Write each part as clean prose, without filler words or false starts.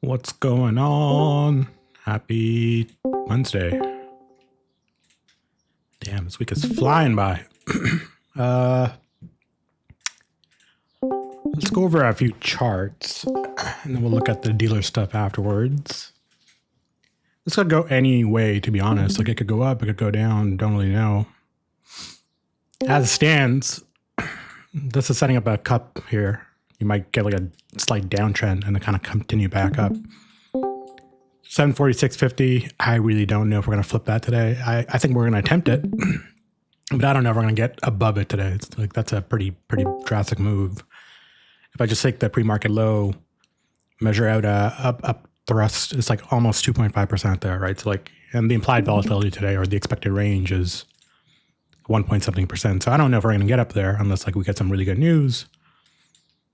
What's going on? Happy Wednesday. Damn, this week is flying by. Let's go over a few charts and then we'll look at the dealer stuff afterwards. This could go any way, to be honest. Like, it could go up, it could go down, don't really know. As it stands, this is setting up a cup here. You might get like a slight downtrend and then kind of continue back up. 746.50. I really don't know if we're going to flip that today. I think we're going to attempt it, but I don't know if we're going to get above it today. It's like, that's a pretty drastic move. If I just take the pre-market low, measure out a up thrust, it's like almost 2.5% there, right? So like, and the implied volatility today, or the expected range, is 1.something%. So I don't know if we're going to get up there unless like we get some really good news.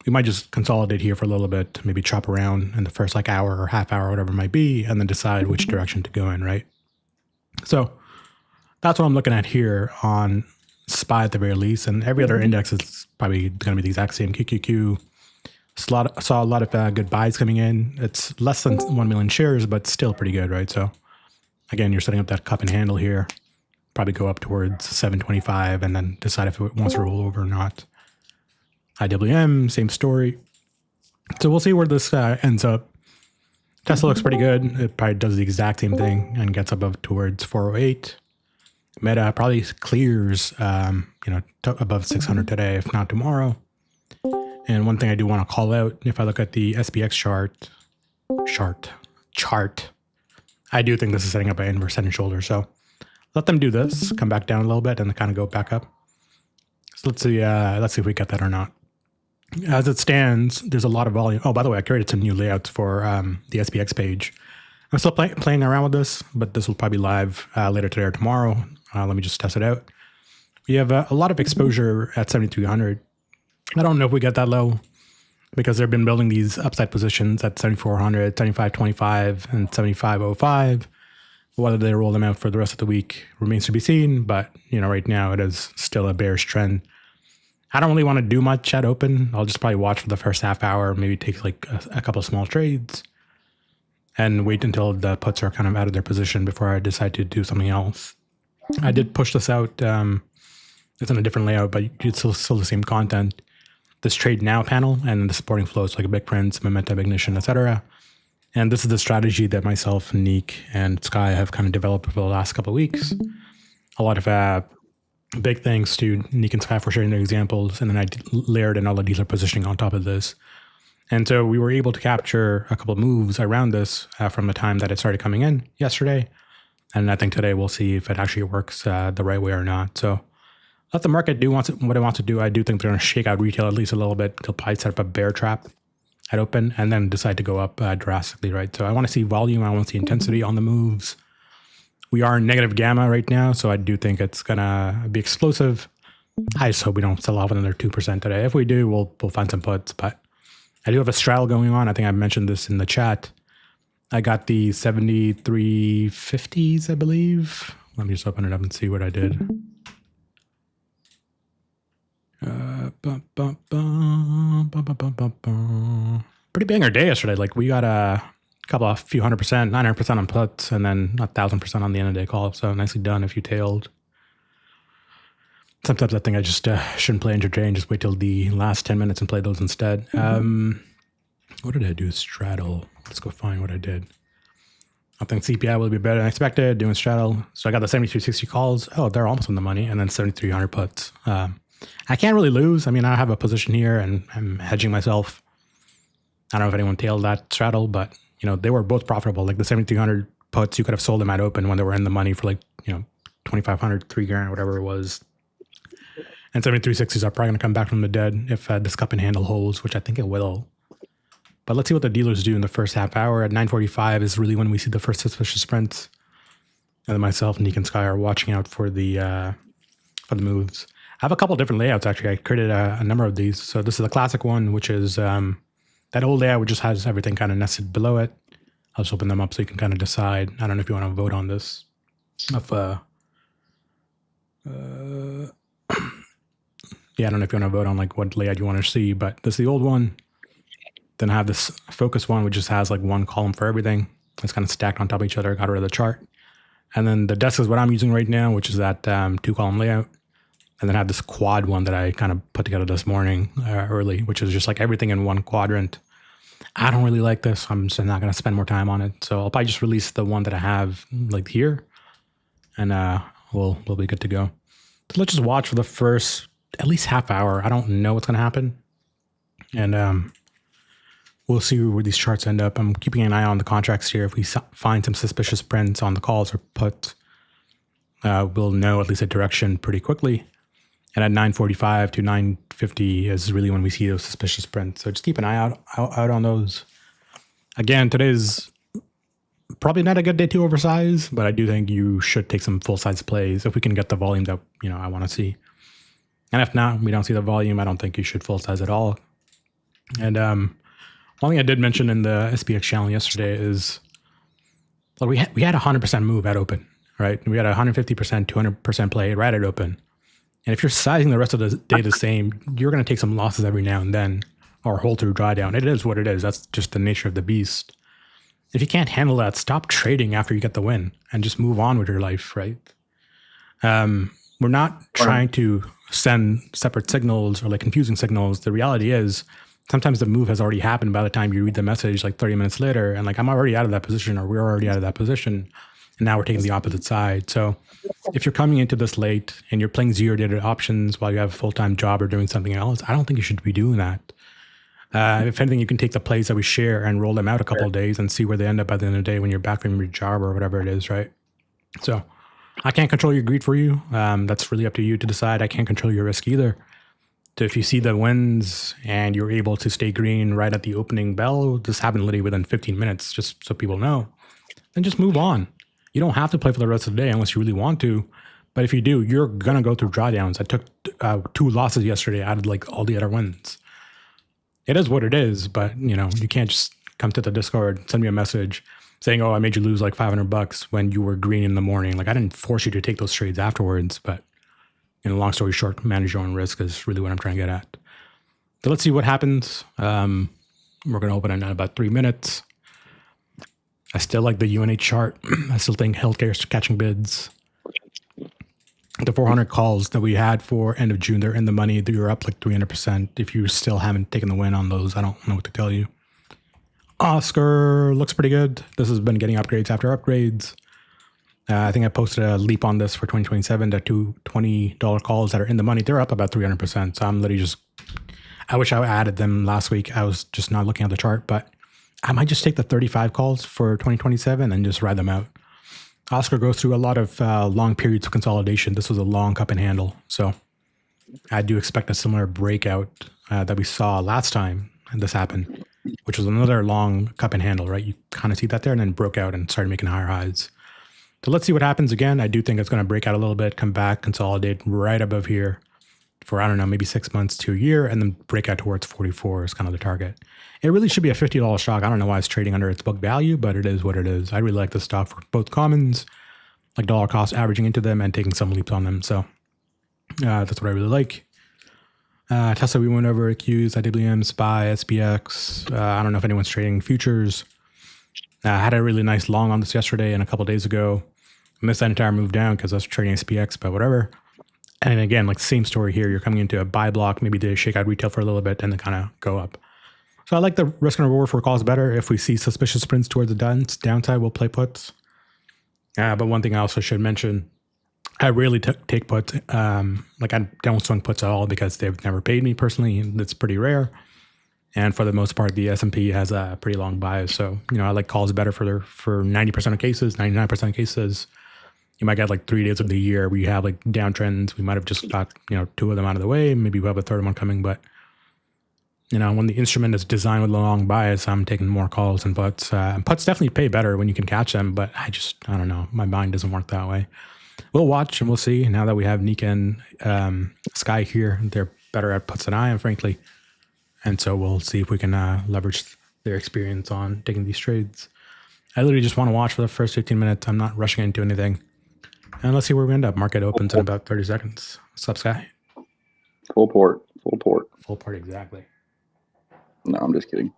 We might just consolidate here for a little bit, maybe chop around in the first like hour or half hour, whatever it might be, and then decide which direction to go in, right? So that's what I'm looking at here on SPY at the very least, and every other index is probably going to be the exact same. QQQ saw a lot of good buys coming in. It's less than 1 million shares, but still pretty good, right? So again, you're setting up that cup and handle here, probably go up towards 725 and then decide if it wants to roll over or not. IWM, same story. So we'll see where this ends up. Tesla looks pretty good. It probably does the exact same thing and gets above towards 408. Meta probably clears, above 600 today, if not tomorrow. And one thing I do want to call out, if I look at the SPX chart, I do think this is setting up an inverse head and shoulder. So let them do this, come back down a little bit, and then kind of go back up. So let's see if we get that or not. As it stands, there's a lot of volume. Oh, by the way, I created some new layouts for the SPX page. I'm still playing around with this, but this will probably be live later today or tomorrow. Let me just test it out. We have a lot of exposure at 7,300. I don't know if we get that low because they've been building these upside positions at 7,400, 7,525, and 7,505. Whether they roll them out for the rest of the week remains to be seen, but right now it is still a bearish trend. I don't really want to do much at open. I'll just probably watch for the first half hour, maybe take like a couple of small trades and wait until the puts are kind of out of their position before I decide to do something else. I did push this out. It's in a different layout, but it's still the same content. This trade now panel and the supporting flows like Big Prints, Momentum, Ignition, etc. And this is the strategy that myself, Neek, and Sky have kind of developed over the last couple of weeks. A lot of big thanks to Neek and Sky for sharing their examples, and then I layered in all the dealer positioning on top of this. And so we were able to capture a couple of moves around this from the time that it started coming in yesterday. And I think today we'll see if it actually works the right way or not. So let the market do what it wants to do. I do think they're going to shake out retail at least a little bit. They'll probably set up a bear trap at open and then decide to go up drastically, right? So I want to see volume. I want to see intensity on the moves. We are in negative gamma right now, so I do think it's going to be explosive. I just hope we don't sell off another 2% today. If we do, we'll find some puts, but I do have a straddle going on. I think I mentioned this in the chat. I got the 7350s, I believe. Let me just open it up and see what I did. Pretty banger day yesterday. Like, we got a few 100%, 900% on puts, and then 1,000% on the end of day call. So nicely done if you tailed. Sometimes I think I just shouldn't play interchange. Just wait till the last 10 minutes and play those instead. What did I do? Straddle. Let's go find what I did. I think CPI will be better than expected doing straddle. So I got the 7360 calls. Oh, they're almost on the money. And then 7,300 puts. I can't really lose. I mean, I have a position here and I'm hedging myself. I don't know if anyone tailed that straddle, but they were both profitable. Like the 7,300 puts, you could have sold them at open when they were in the money for like, 2,500, $3,000, whatever it was. And 7360s are probably going to come back from the dead if this cup and handle holds, which I think it will. But let's see what the dealers do in the first half hour. At 9:45 is really when we see the first suspicious prints. And then myself, Neek, and Sky are watching out for the moves. I have a couple different layouts, actually. I created a number of these. So this is the classic one, which is that old layout, which just has everything kind of nested below it. I'll just open them up so you can kind of decide. I don't know if you want to vote on this. yeah, I don't know if you want to vote on like what layout you want to see, but this is the old one. Then I have this focus one, which just has like one column for everything. It's kind of stacked on top of each other, got rid of the chart. And then the desk is what I'm using right now, which is that 2-column layout. And then I have this quad one that I kind of put together this morning early, which is just like everything in one quadrant. I don't really like this. I'm just not going to spend more time on it. So I'll probably just release the one that I have like here, and we'll be good to go. So let's just watch for the first at least half hour. I don't know what's going to happen. And we'll see where these charts end up. I'm keeping an eye on the contracts here. If we find some suspicious prints on the calls or puts, we'll know at least a direction pretty quickly. And at 9:45 to 9:50 is really when we see those suspicious prints. So just keep an eye out on those. Again, today's probably not a good day to oversize, but I do think you should take some full-size plays if we can get the volume that I want to see. And if not, we don't see the volume, I don't think you should full-size at all. And one thing I did mention in the SPX channel yesterday is, well, we had 100% move at open, right? We had 150%, 200% play right at open. And if you're sizing the rest of the day the same, you're going to take some losses every now and then or hold through drawdown. It is what it is. That's just the nature of the beast. If you can't handle that, stop trading after you get the win and just move on with your life, right? We're not trying to send separate signals or like confusing signals. The reality is sometimes the move has already happened by the time you read the message like 30 minutes later. And like, I'm already out of that position, or we're already out of that position. And now we're taking the opposite side. So if you're coming into this late and you're playing zero-dated options while you have a full-time job or doing something else, I don't think you should be doing that. If anything, you can take the plays that we share and roll them out a couple of days and see where they end up at the end of the day when you're back from your job or whatever it is, right? So I can't control your greed for you. That's really up to you to decide. I can't control your risk either. So if you see the wins and you're able to stay green right at the opening bell, this happened literally within 15 minutes, just so people know, then just move on. You don't have to play for the rest of the day unless you really want to. But if you do, you're going to go through drawdowns. I took 2 losses yesterday out of like all the other wins. It is what it is, but you can't just come to the Discord, send me a message saying, oh, I made you lose like $500 when you were green in the morning. Like I didn't force you to take those trades afterwards, but long story short, manage your own risk is really what I'm trying to get at. So let's see what happens. We're going to open in about 3 minutes. I still like the UNH chart. I still think healthcare is catching bids. The 400 calls that we had for end of June, they're in the money. You're up like 300%. If you still haven't taken the win on those, I don't know what to tell you. Oscar looks pretty good. This has been getting upgrades after upgrades. I think I posted a leap on this for 2027. The two $20 calls that are in the money, they're up about 300%. So I'm literally I wish I added them last week. I was just not looking at the chart, but I might just take the 35 calls for 2027 and just ride them out. Oscar goes through a lot of long periods of consolidation. This was a long cup and handle. So I do expect a similar breakout that we saw last time this happened, which was another long cup and handle, right? You kind of see that there and then broke out and started making higher highs. So let's see what happens again. I do think it's going to break out a little bit, come back, consolidate right above here for, I don't know, maybe 6 months to a year, and then break out towards 44 is kind of the target. It really should be a $50 stock. I don't know why it's trading under its book value, but it is what it is. I really like this stock for both commons, like dollar cost averaging into them and taking some leaps on them. So that's what I really like. Tesla, we went over Qs, IWM, SPY, SPX. I don't know if anyone's trading futures. I had a really nice long on this yesterday and a couple days ago. Missed that entire move down because I was trading SPX, but whatever. And again, like same story here. You're coming into a buy block, maybe to shake out retail for a little bit and then kind of go up. So I like the risk and reward for calls better. If we see suspicious prints towards the downside, we'll play puts. But one thing I also should mention, I rarely take puts. Like I don't swing puts at all because they've never paid me personally. That's pretty rare. And for the most part, the S&P has a pretty long bias. So, I like calls better for 90% of cases, 99% of cases. You might get like 3 days of the year where you have like downtrends. We might have just got, 2 of them out of the way. Maybe we have a third one coming, but when the instrument is designed with a long bias, I'm taking more calls and puts. Puts definitely pay better when you can catch them, but I don't know. My mind doesn't work that way. We'll watch and we'll see. Now that we have Nika and Sky here, they're better at puts than I am, frankly. And so we'll see if we can leverage their experience on taking these trades. I literally just want to watch for the first 15 minutes. I'm not rushing into anything. And let's see where we end up. Market opens in about 30 seconds. What's up, Sky? Full port. Full port. Full port, exactly. No, I'm just kidding.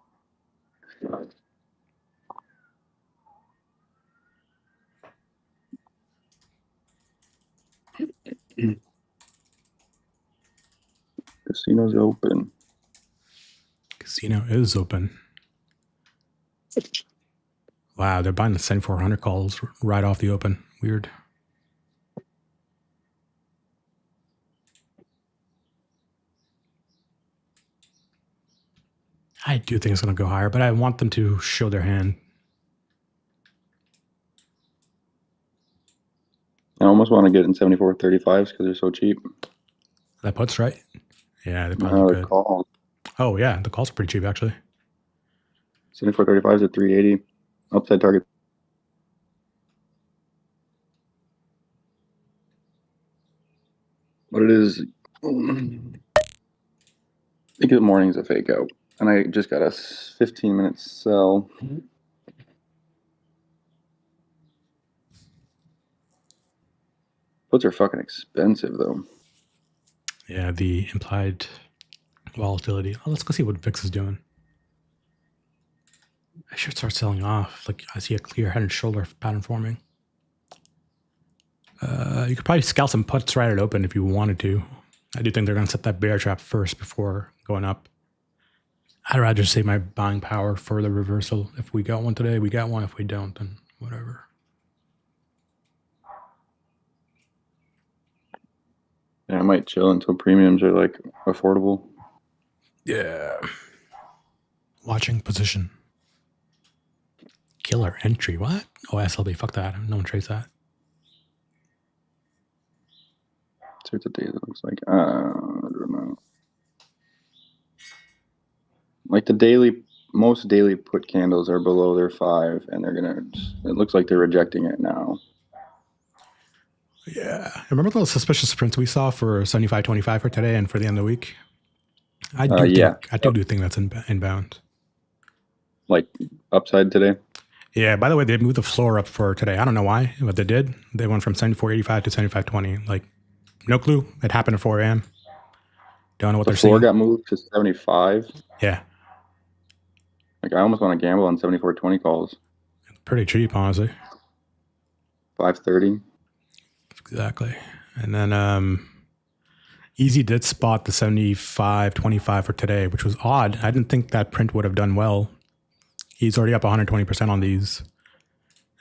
Casino's open. Casino is open. Wow, they're buying the 7400 calls right off the open. Weird. I do think it's going to go higher, but I want them to show their hand. I almost want to get in 74.35s because they're so cheap. That puts right. Yeah, they probably look good. Call. Oh yeah, the calls are pretty cheap actually. 74.35s at 380. Upside target. But it is. I think the morning's a fake out, and I just got a 15-minute sell. Puts are fucking expensive though. Yeah, the implied volatility. Oh, let's go see what VIX is doing. I should start selling off. Like I see a clear head and shoulder pattern forming. You could probably scalp some puts right at open if you wanted to. I do think they're going to set that bear trap first before going up. I'd rather save my buying power for the reversal. If we got one today, we got one. If we don't, then whatever. Yeah, I might chill until premiums are like affordable. Yeah. Watching position. Killer entry. What? Oh, SLB. Fuck that. No one trades that. See what the data looks like. I don't know. Like the daily, most daily put candles are below their 5, and they're gonna. It looks like they're rejecting it now. Yeah. Remember those suspicious prints we saw for 75.25 for today and for the end of the week? I do think that's inbound. Like upside today? Yeah, by the way, they moved the floor up for today. I don't know why, but they did. They went from 74.85 to 75.20. Like, no clue. It happened at 4 a.m. Don't know what they're saying. The floor got moved to 75? Yeah. Like, I almost want to gamble on 74.20 calls. Pretty cheap, honestly. 530. Exactly. And then Easy did spot the 75.25 for today, which was odd. I didn't think that print would have done well. He's already up 120% on these.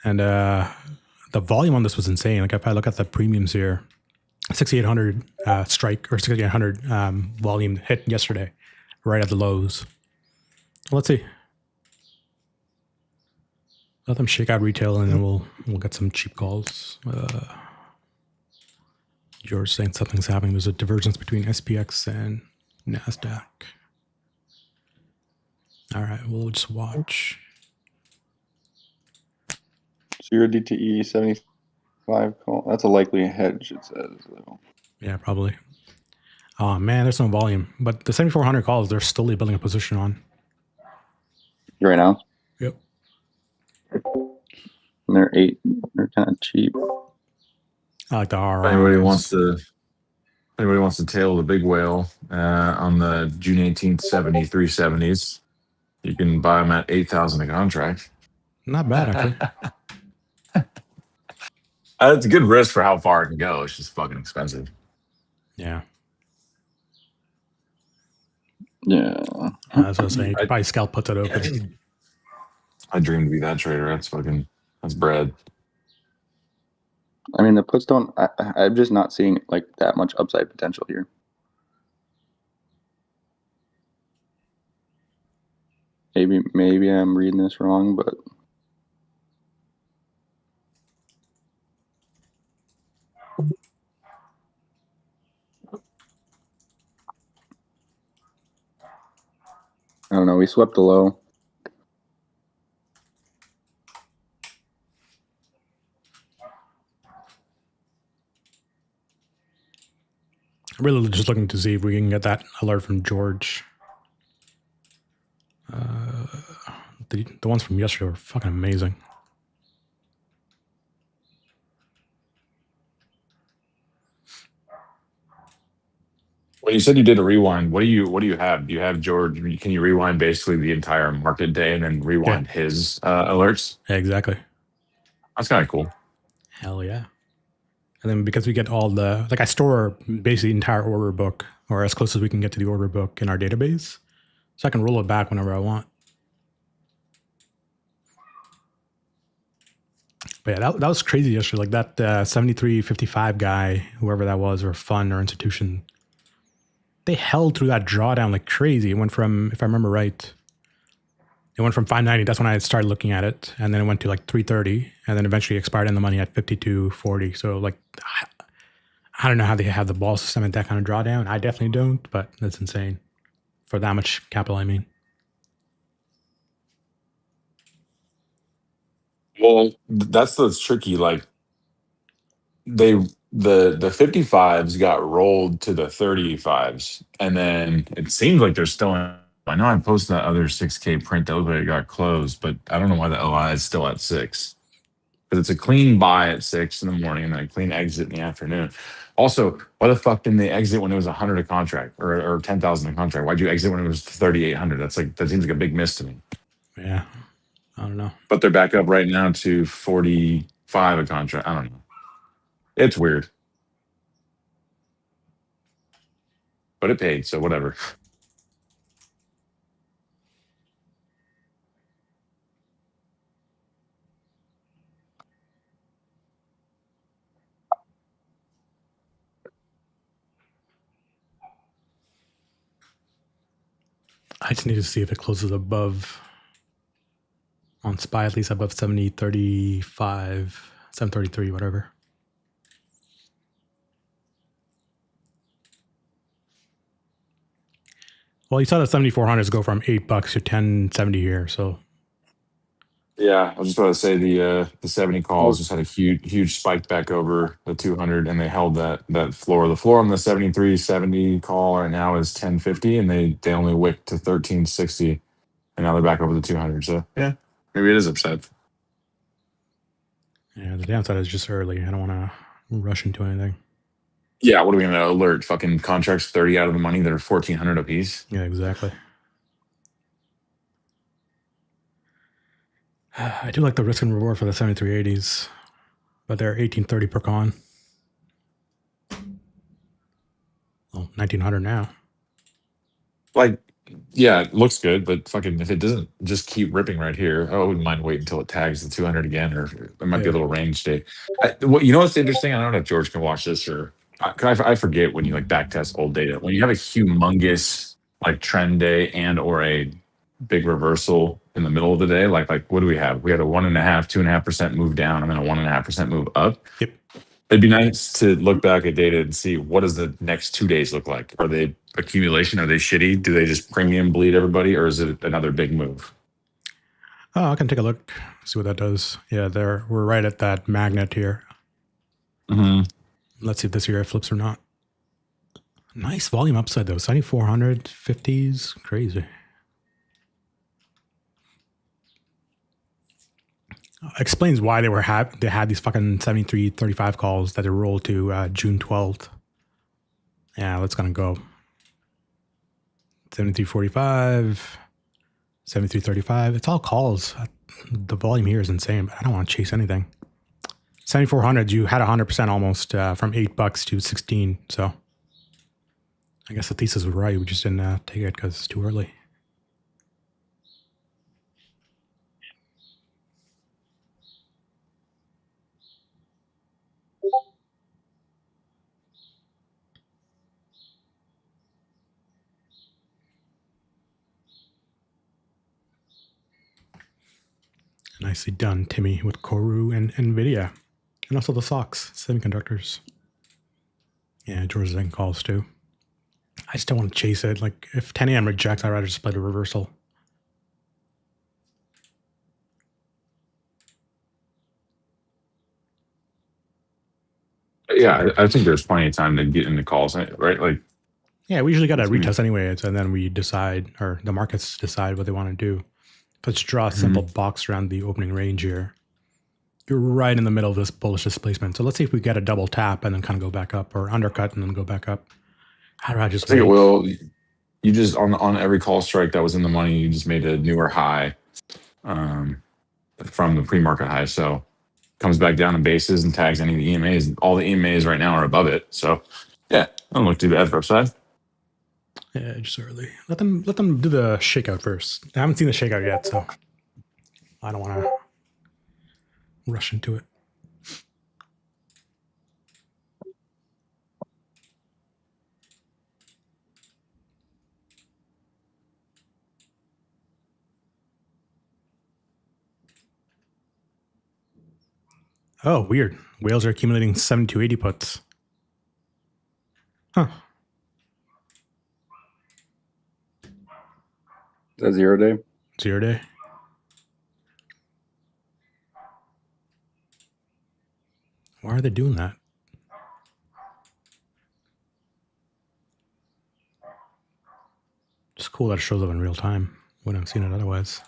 And the volume on this was insane. Like if I look at the premiums here, 6,800 strike or 6,800 volume hit yesterday, right at the lows. Let's see. Let them shake out retail and then we'll get some cheap calls. George saying something's happening. There's a divergence between SPX and NASDAQ. All right, we'll just watch. So your DTE 75 call. That's a likely hedge, it says. Though. Yeah, probably. Oh, man, there's no volume. But the 7,400 calls, they're slowly building a position on. Right now? Yep. And they're kind of cheap. I like the RR. Anybody wants to tail the big whale on the June 18th 7370s, you can buy them at 8,000 a contract. Not bad, actually. It's a good risk for how far it can go. It's just fucking expensive. Yeah. Yeah. That's what I was saying. You could probably scalp puts it open. I dream to be that trader. That's bread. I mean, the puts don't. I'm just not seeing like that much upside potential here. Maybe I'm reading this wrong, but I don't know. We swept the low. I'm really just looking to see if we can get that alert from George. The ones from yesterday were fucking amazing. When you said you did a rewind, what do you have? Do you have George? Can you rewind basically the entire market day and then rewind his alerts? Yeah, exactly. That's kind of cool. Hell yeah. And then because we get all the, like I store basically the entire order book, or as close as we can get to the order book in our database. So I can roll it back whenever I want. But yeah, that was crazy yesterday. Like that 73.55 guy, whoever that was, or fund or institution, they held through that drawdown like crazy. It went from, if I remember right, it went from 590. That's when I started looking at it. And then it went to like 330 and then eventually expired in the money at 52.40. So like, I don't know how they have the ball system at that kind of drawdown. I definitely don't, but that's insane for that much capital. I mean, Well, that's what's tricky. Like the 55s got rolled to the 35s, and then it seems like they're still in. I know I posted that other 6K print that looked like it got closed, but I don't know why the OI is still at 6. Because it's a clean buy at 6 in the morning and then a clean exit in the afternoon. Also, why the fuck didn't they exit when it was 100 a contract or 10,000 a contract? Why'd you exit when it was 3,800? That seems like a big miss to me. yeah, I don't know. But they're back up right now to 45 a contract. I don't know. It's weird. But it paid, so whatever. I just need to see if it closes above on SPY, at least above 70.35, 733, whatever. Well, you saw the 7,400s go from $8 to 10.70 here. So Yeah, I was just about to say the 70 calls just had a huge spike back over the 200, and they held that floor. The floor on the 73.70 call right now is 10.50, and they only wicked to 13.60, and now they're back over the 200. So yeah, maybe it is upset. yeah, the downside is just early. I don't want to rush into anything. Yeah, what are we gonna alert? Fucking contracts 30 out of the money that are 1,400 apiece. Yeah, exactly. I do like the risk and reward for the 7380s, but they're 1830 per con. Well, 1900 now. Like, yeah, it looks good, but fucking if it doesn't just keep ripping right here, I wouldn't mind waiting until it tags the 200 again, or there might be a little range stay. You know what's interesting? I don't know if George can watch this, or I forget when you like back test old data. When you have a humongous like trend day and or a big reversal in the middle of the day, like what do we have? We had a 1.5%, 2.5% move down, and then a 1.5% move up. Yep. It'd be nice to look back at data and see what does the next 2 days look like. Are they accumulation? Are they shitty? Do they just premium bleed everybody, or is it another big move? Oh, I can take a look, see what that does. Yeah, we're right at that magnet here. Mm-hmm. Let's see if this year it flips or not. Nice volume upside though. 7,400, 50s, crazy. Explains why they had these fucking 73.35 calls that they rolled to June 12th. Yeah, let's gonna go 73.45, 73.35. It's all calls. The volume here is insane, but I don't want to chase anything. 7,400, you had 100% almost from $8 to 16. So I guess the thesis was right. We just didn't take it because it's too early. Nicely done, Timmy, with Koru and NVIDIA. And also the SOX, semiconductors. Yeah, George Zeng calls too. I just don't want to chase it. Like, if 10 a.m. rejects, I'd rather just play the reversal. Yeah, I think there's plenty of time to get into calls, right? Like, yeah, we usually got to retest anyway, and then we decide, or the markets decide what they want to do. Let's draw a simple box around the opening range here. You're right in the middle of this bullish displacement. So let's see if we get a double tap and then kind of go back up, or undercut and then go back up. How do I just I think it wait? will. You just on every call strike that was in the money, you just made a newer high um, from the pre-market high. So comes back down to bases and tags any of the EMAs. All the EMAs right now are above it. So yeah, don't look too bad for upside. Yeah, just early. Let them do the shakeout first. I haven't seen the shakeout yet, so I don't want to rush into it. Oh, weird. Whales are accumulating 7280 puts. Huh. Is that 0 day? 0 day. Why are they doing that? It's cool that it shows up in real time. Wouldn't have seen it otherwise.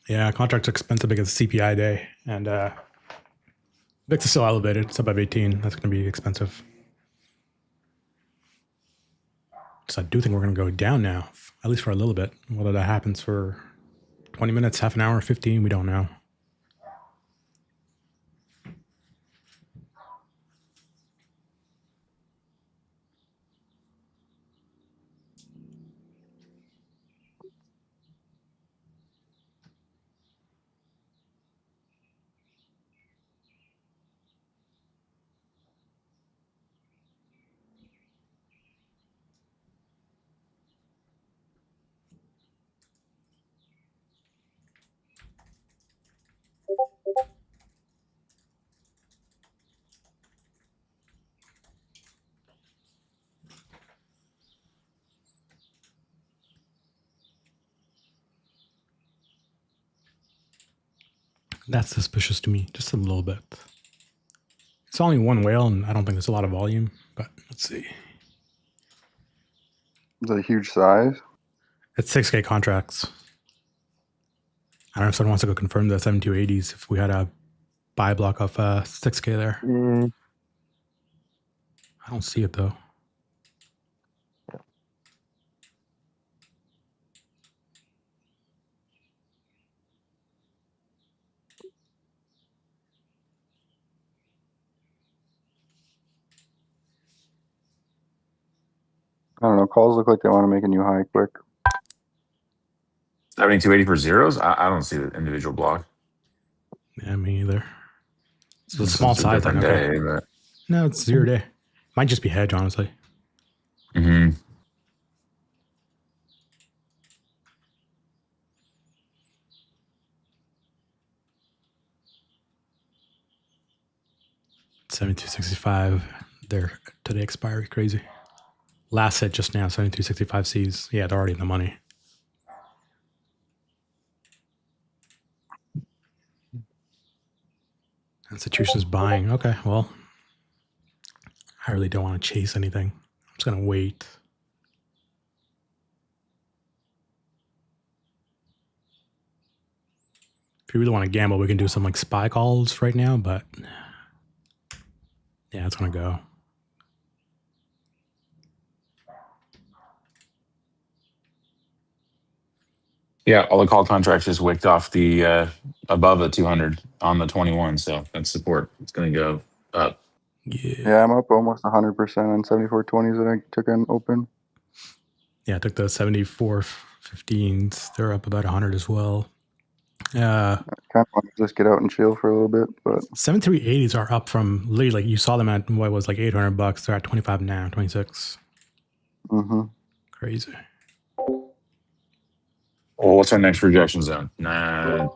Yeah, contract's expensive because it's CPI day, and VIX is still elevated. It's above 18. That's going to be expensive. So I do think we're going to go down now, at least for a little bit. Whether that happens for 20 minutes, half an hour, 15, we don't know. That's suspicious to me, just a little bit. It's only one whale, and I don't think there's a lot of volume, but let's see. Is that a huge size? It's 6K contracts. I don't know if someone wants to go confirm the 7280s if we had a buy block of 6K there. I don't see it though. I don't know. Calls look like they want to make a new high quick. 7280 for zeros? I don't see the individual block. Yeah, me either. It's a It's small a size then. different Okay. day, but No, it's 0 day. Might just be hedge, honestly. mm-hmm. $72.65. They're today expiry. Crazy. Last hit just now, 73.65 Cs. Yeah, they're already in the money. Institutions buying. Okay, well, I really don't want to chase anything. I'm just going to wait. If you really want to gamble, we can do some like spy calls right now, but yeah, it's going to go. Yeah, all the call contracts just wicked off the above the 200 on the 21, so that's support. It's going to go up. Yeah, I'm up almost 100% on 7420s that I took on open. Yeah, I took the 74.15s. They're up about 100 as well. Kind of want to just get out and chill for a little bit, but 7380s are up from literally, like, you saw them at what was like $800. They're at 25 now, 26. Crazy. Well, what's our next rejection zone?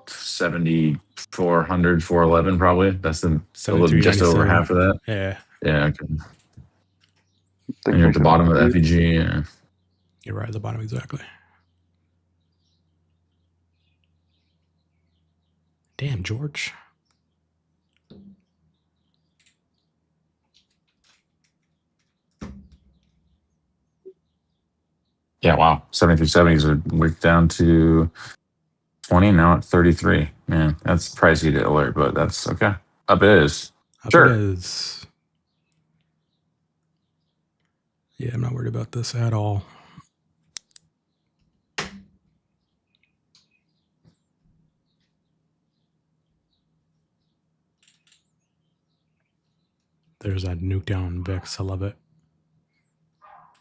7,400, 411 probably. That's the a little, just over 73.97. half of that. Yeah, Yeah, okay. think And you're we at the should bottom of the hold these. FEG. Yeah. you're right at the bottom exactly. Damn, George. Yeah, wow. 73.70s are wicked down to 20, now at 33. Man, that's pricey to alert, but that's okay. Up it is. Up Sure. it is. Yeah, I'm not worried about this at all. There's that nuke down VIX. I love it.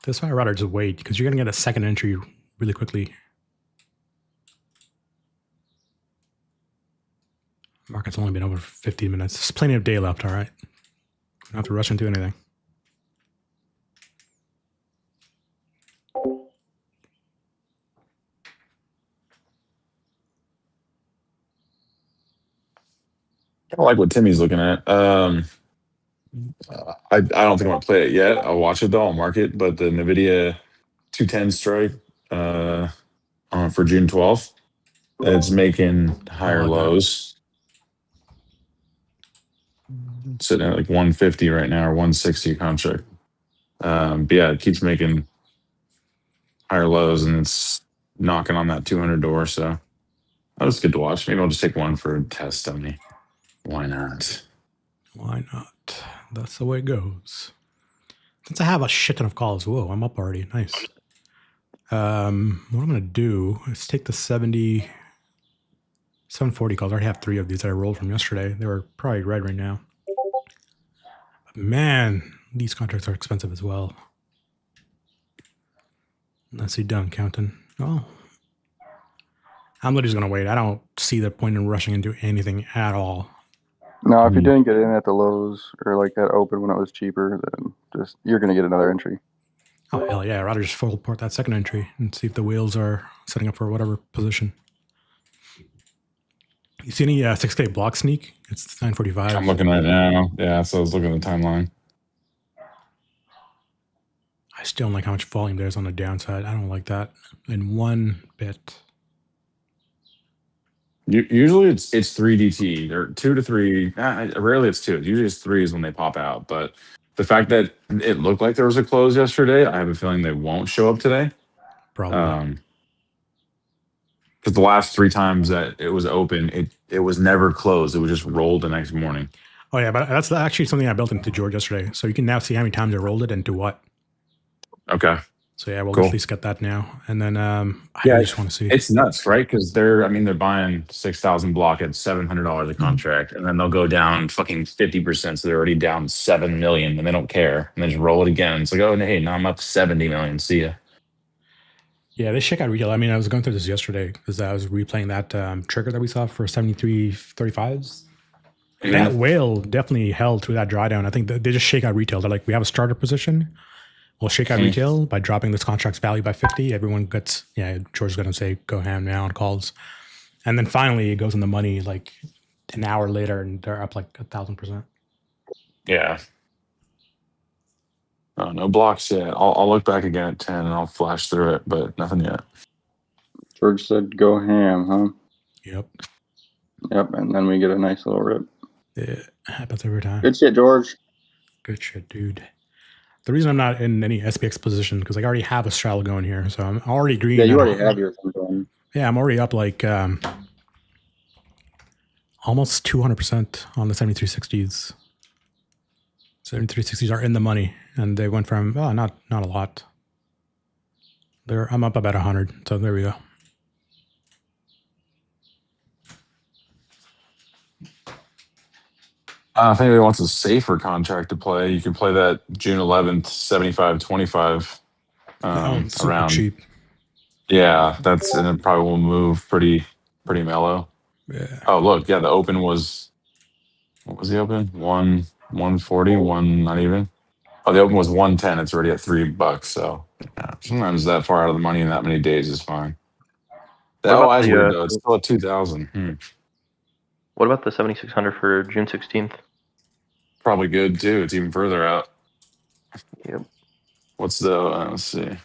That's why I'd rather just wait, because you're going to get a second entry really quickly. Market's only been over 15 minutes. There's plenty of day left, all right? Don't have to rush into anything. I like what Timmy's looking at. I don't think I'm gonna play it yet. I'll watch it though. I'll mark it. But the Nvidia 210 strike for June 12th, it's making higher like that. lows. Sitting at like 150 right now or 160 contract. But yeah, it keeps making higher lows and it's knocking on that 200 door. So that was good to watch. Maybe I'll just take one for a test on me. Why not? Why not? That's the way it goes. Since I have a shit ton of calls, whoa, I'm up already. Nice. What I'm gonna do is take the 740 calls. I already have 3 of these that I rolled from yesterday. They were probably red right now. But man, these contracts are expensive as well. Let's see, done counting. Oh, I'm literally just gonna wait. I don't see the point in rushing into anything at all. No, if you didn't get in at the lows or like at open when it was cheaper, then just you're gonna get another entry. Oh hell yeah! I'd rather just full port that second entry and see if the wheels are setting up for whatever position. You see any 6K block sneak? It's 9:45. I'm looking right now. Yeah, so I was looking at the timeline. I still don't like how much volume there's on the downside. I don't like that in one bit. Usually it's 3 DT or 2 to 3. Rarely it's 2. Usually it's 3 is when they pop out. But the fact that it looked like there was a close yesterday, I have a feeling they won't show up today. Probably. Because the last 3 times that it was open, it was never closed. It was just rolled the next morning. Oh yeah, but that's actually something I built into George yesterday. So you can now see how many times I rolled it and to what. Okay. So yeah, we'll Cool. at least get that now. And then I just want to see. It's nuts, right? Because they're buying 6,000 block at $700 a contract, and then they'll go down fucking 50%. So they're already down 7 million, and they don't care, and then just roll it again. It's like, oh hey, now I'm up 70 million. See ya. Yeah, they shake out retail. I mean, I was going through this yesterday because I was replaying that trigger that we saw for 73.35s. Yeah. That whale definitely held through that drawdown. I think they just shake out retail. They're like, we have a starter position. We'll shake out retail by dropping this contract's value by 50. Everyone gets, George's going to say, go ham now on calls. And then finally it goes in the money like an hour later and they're up like 1,000%. Yeah. Oh, no blocks yet. I'll look back again at 10 and I'll flash through it, but nothing yet. George said, "Go ham, huh?" Yep. Yep, and then we get a nice little rip. It happens every time. Good shit, George. Good shit, dude. The reason I'm not in any SPX position because I already have a straddle going here, so I'm already green. Yeah, you already have your thing going. Yeah, I'm already up like almost 200% on the 7360s. 7360s are in the money, and they went from not a lot. I'm up about 100, so there we go. If anybody wants a safer contract to play, you can play that June 11th 75.25 Super around cheap. Yeah, and it probably will move pretty mellow. Yeah. Oh look, yeah, the open was, what was the open? 140, not even. Oh, the open was 110. It's already at $3. So yeah, sometimes that far out of the money in that many days is fine. The LI is weird though. It's still at 2,000. What about the 7600 for June 16th? Probably good too. It's even further out. Yep. What's the? Let's see.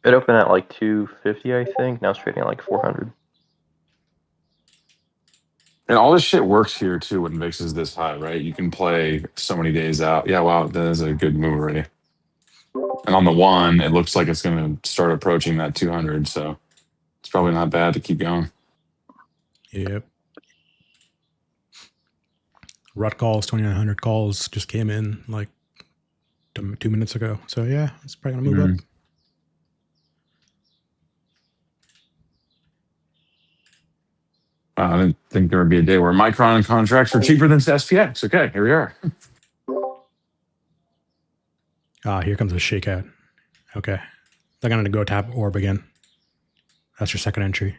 It opened at like 250, I think. Now it's trading at like 400. And all this shit works here too when VIX is this high, right? You can play so many days out. Yeah, wow, that is a good move already. And on the one, it looks like it's going to start approaching that 200. So it's probably not bad to keep going. Yep. Rut calls, 2,900 calls just came in like 2 minutes ago. So yeah, it's probably gonna move up. I didn't think there would be a day where Micron contracts were cheaper than SPX. Okay, here we are. Here comes a shakeout. Okay. They're gonna go tap orb again. That's your second entry.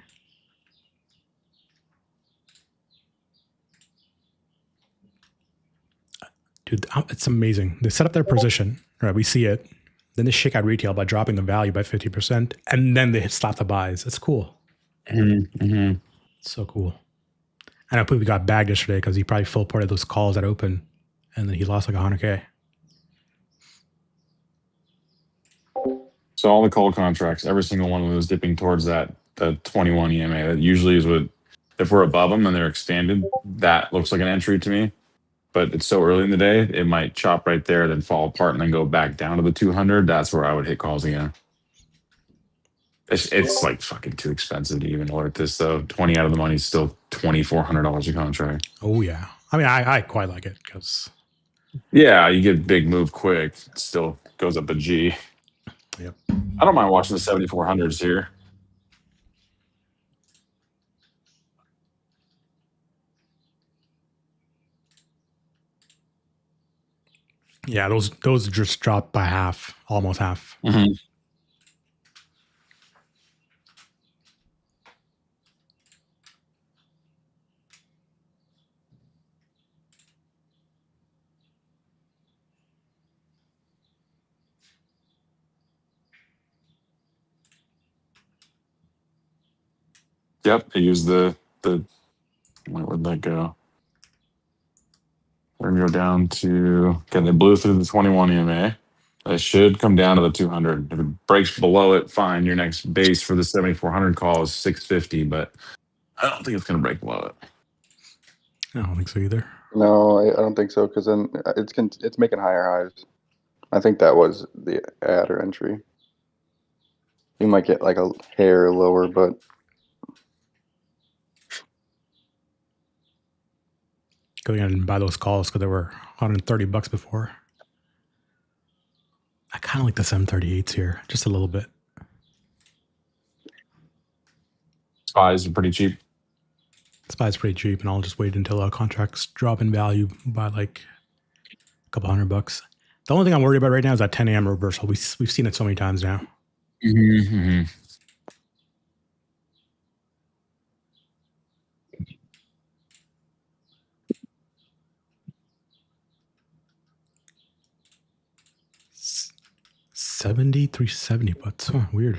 Dude, it's amazing. They set up their position, right? We see it. Then they shake out retail by dropping the value by 50%, and then they slap the buys. It's cool. Mm-hmm. It's so cool. And I believe he got bagged yesterday because he probably full ported those calls at open, and then he lost like 100K. So all the call contracts, every single one of those dipping towards the 21 EMA. That usually is what, if we're above them and they're expanded, that looks like an entry to me. But it's so early in the day, it might chop right there, then fall apart, and then go back down to the 200. That's where I would hit calls again. It's like fucking too expensive to even alert this though. 20 out of the money is still $2,400 a contract. Oh yeah. I mean, I quite like it because Yeah, you get big move quick. It still goes up a G. Yep. I don't mind watching the 7,400s here. Yeah, those just dropped by half, almost half. Mm-hmm. Yep, I used the where would that go? We're gonna go down to they blew through the 21 EMA. It should come down to the 200. If it breaks below it, fine. Your next base for the 7,400 call is 650, but I don't think it's gonna break below it. I don't think so either. No, I don't think so because then it's making higher highs. I think that was the add or entry. You might get like a hair lower, but Going in and buy those calls because they were $130 before. I kind of like the 738s here, just a little bit. Spies are pretty cheap. Spy's pretty cheap, and I'll just wait until contracts drop in value by like a couple $100. The only thing I'm worried about right now is that 10 a.m. reversal. We've seen it so many times now. Mm-hmm. 370 puts. Huh, weird.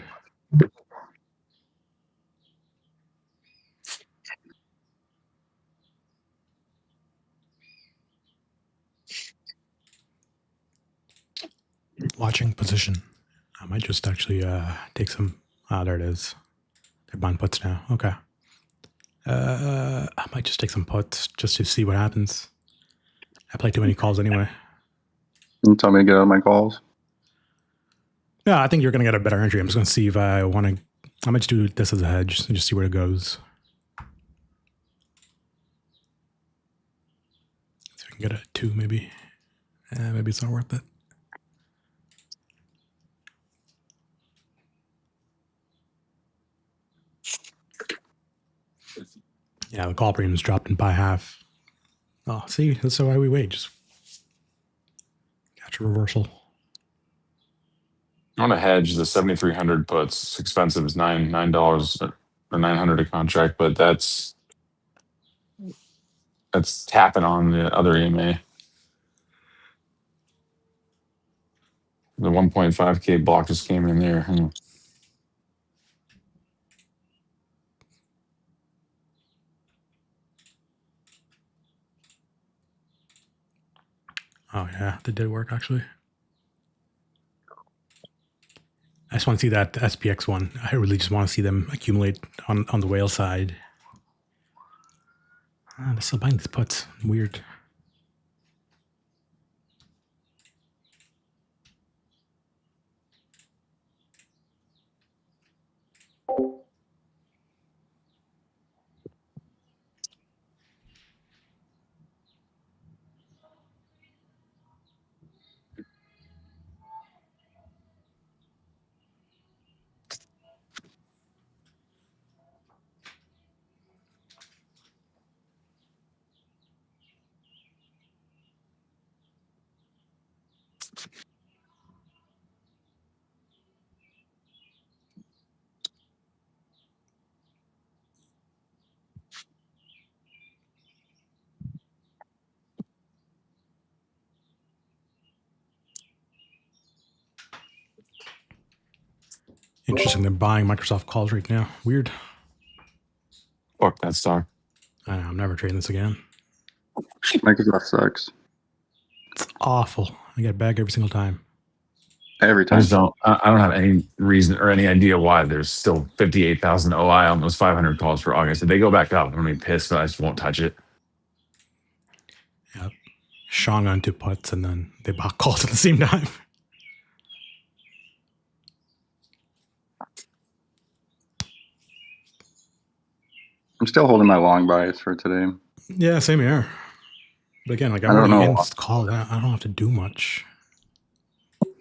Watching position. I might just actually take some. There it is. They're buying puts now. Okay. I might just take some puts just to see what happens. I play too many calls anyway. you tell me to get out of my calls. Yeah, I think you're going to get a better entry. I'm just going to see if I want to. I might just do this as a hedge and just see where it goes. See if we can get a 2 maybe. Maybe it's not worth it. Yeah, the call premium's dropped in by half. Oh, see, that's why we wait. Just catch a reversal. I want to hedge the 7,300 puts. It's expensive. It's $9 or 900 a contract, but that's tapping on the other EMA. The 1.5K block just came in there. Oh yeah, that did work actually. I just want to see that SPX one. I really just want to see them accumulate on the whale side. They're still buying these puts. Weird. Interesting. They're buying Microsoft calls right now. Weird. Fuck that stock. I know, I'm never trading this again. Microsoft sucks It's awful. I get a bag every single time. every I time. just don't. I don't have any reason or any idea why there's still 58,000 OI on those 500 calls for August. If they go back up, I'm gonna be pissed, but I just won't touch it. Yep. Shong on 2 puts, and then they bought calls at the same time. I'm still holding my long bias for today. Yeah, same here. But again, like I'm I don't already know. in call. I don't have to do much.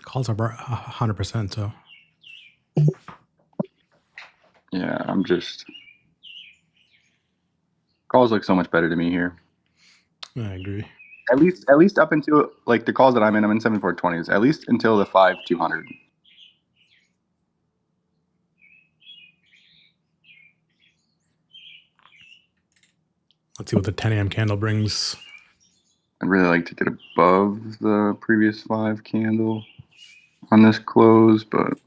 Calls are 100%. So Yeah, I'm just calls look so much better to me here. I agree. At least up until like the calls that I'm in 7420s. At least until the 5200. Let's see what the 10 a.m. candle brings. I'd really like to get above the previous 5 candle on this close, but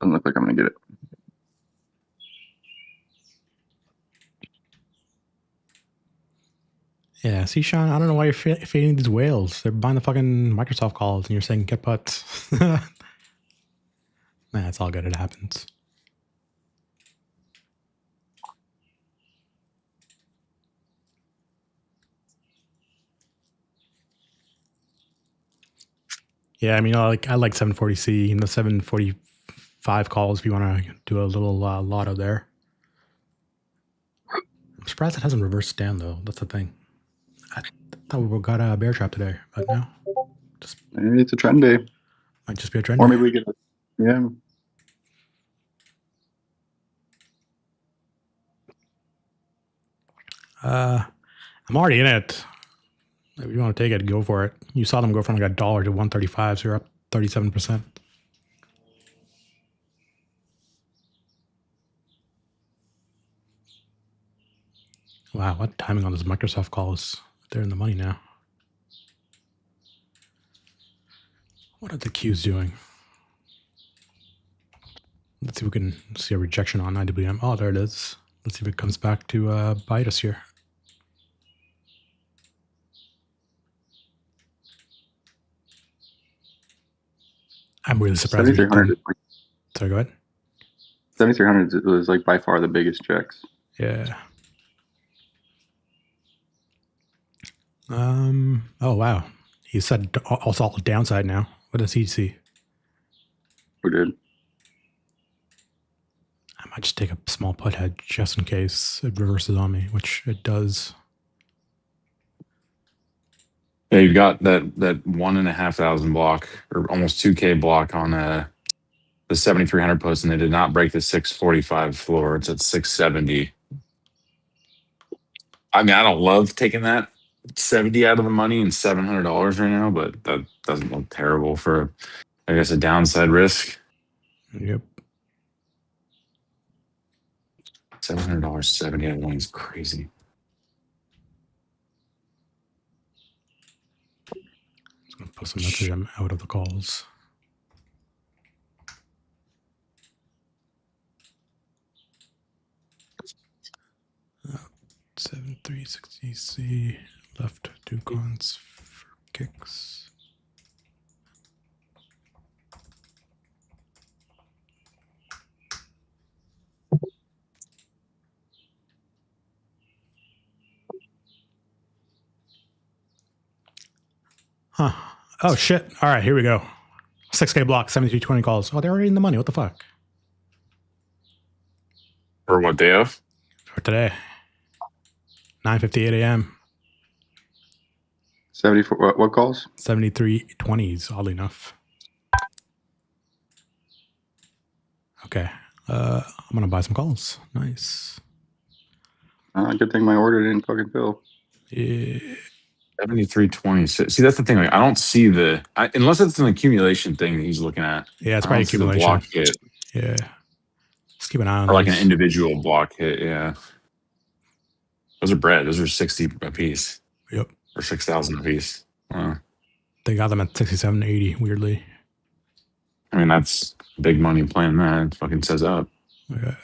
doesn't look like I'm gonna get it. Yeah, see, Sean, I don't know why you're fading these whales. They're buying the fucking Microsoft calls, and you're saying get putts. Nah, it's all good. It happens. Yeah, I mean, I like 740C and the 745 calls if you want to do a little lotto there. I'm surprised it hasn't reversed down though. That's the thing. I thought we got a bear trap today, but no, Maybe it's a trend day, might just be a trend. or maybe we get yeah. I'm already in it. If you want to take it, go for it. You saw them go from like $1 to 135, so you're up 37%. Wow, what timing on those Microsoft calls? They're in the money now. What are the Qs doing? Let's see if we can see a rejection on IWM. Oh, there it is. Let's see if it comes back to bite us here. I'm really surprised. 7300. Sorry, go ahead. 7300 was like by far the biggest checks. Yeah. Oh wow. He said also all downside now. What does he see? Who did? I might just take a small put head just in case it reverses on me, which it does. Yeah, you've got that 1,500 block or almost 2K block on the 7,300 post, and they did not break the 645 floor. It's at 670. I mean, I don't love taking that 70 out of the money and $700 right now, but that doesn't look terrible for, I guess, a downside risk. Yep. $700, 70 out of the money is crazy. Just gonna post a message. I'm out of the calls. Oh, 7360C left 2 cons for kicks. Huh. Oh, shit. All right, here we go. 6K block, 7320 calls. Oh, they're already in the money. What the fuck? For what day of? For today. 9:58 a.m. 74. What calls? 7320s, oddly enough. Okay. I'm going to buy some calls. Nice. Good thing my order didn't fucking fill. Yeah. 73.26. See, that's the thing. Like, I don't see unless it's an accumulation thing that he's looking at. Yeah, it's I probably don't see the accumulation. block hit Yeah. Let's keep an eye on or like an those. individual block hit. Yeah, those are bread. Those are 60 a piece. Yep. Or 6,000 a piece. They got them at 67.80, weirdly. I mean, that's big money playing that. It fucking says up. Yeah.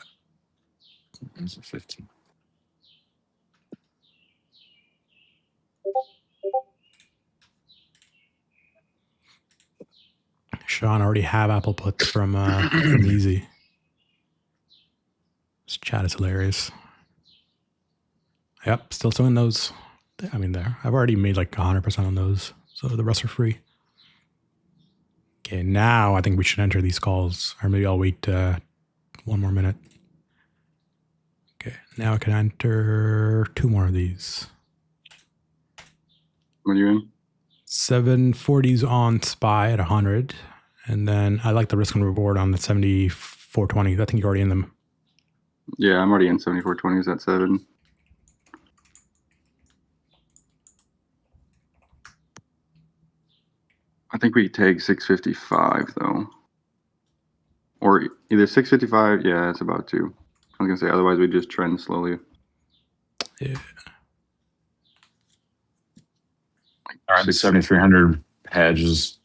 It's 15. Sean already have Apple puts from Easy. This chat is hilarious. Yep, still doing those. I mean, I've already made like 100% on those, so the rest are free. Okay, now I think we should enter these calls, or maybe I'll wait one more minute. Okay, now I can enter 2 more of these. What are you in? 740s on SPY at 100, and then I like the risk and reward on the 7420s. I think you're already in them. Yeah, I'm already in 7420s at 7. I think we take 655 though, or either 655. Yeah, that's about 2. I was gonna say otherwise we just trend slowly. Yeah. All right, the 7,300 hedge is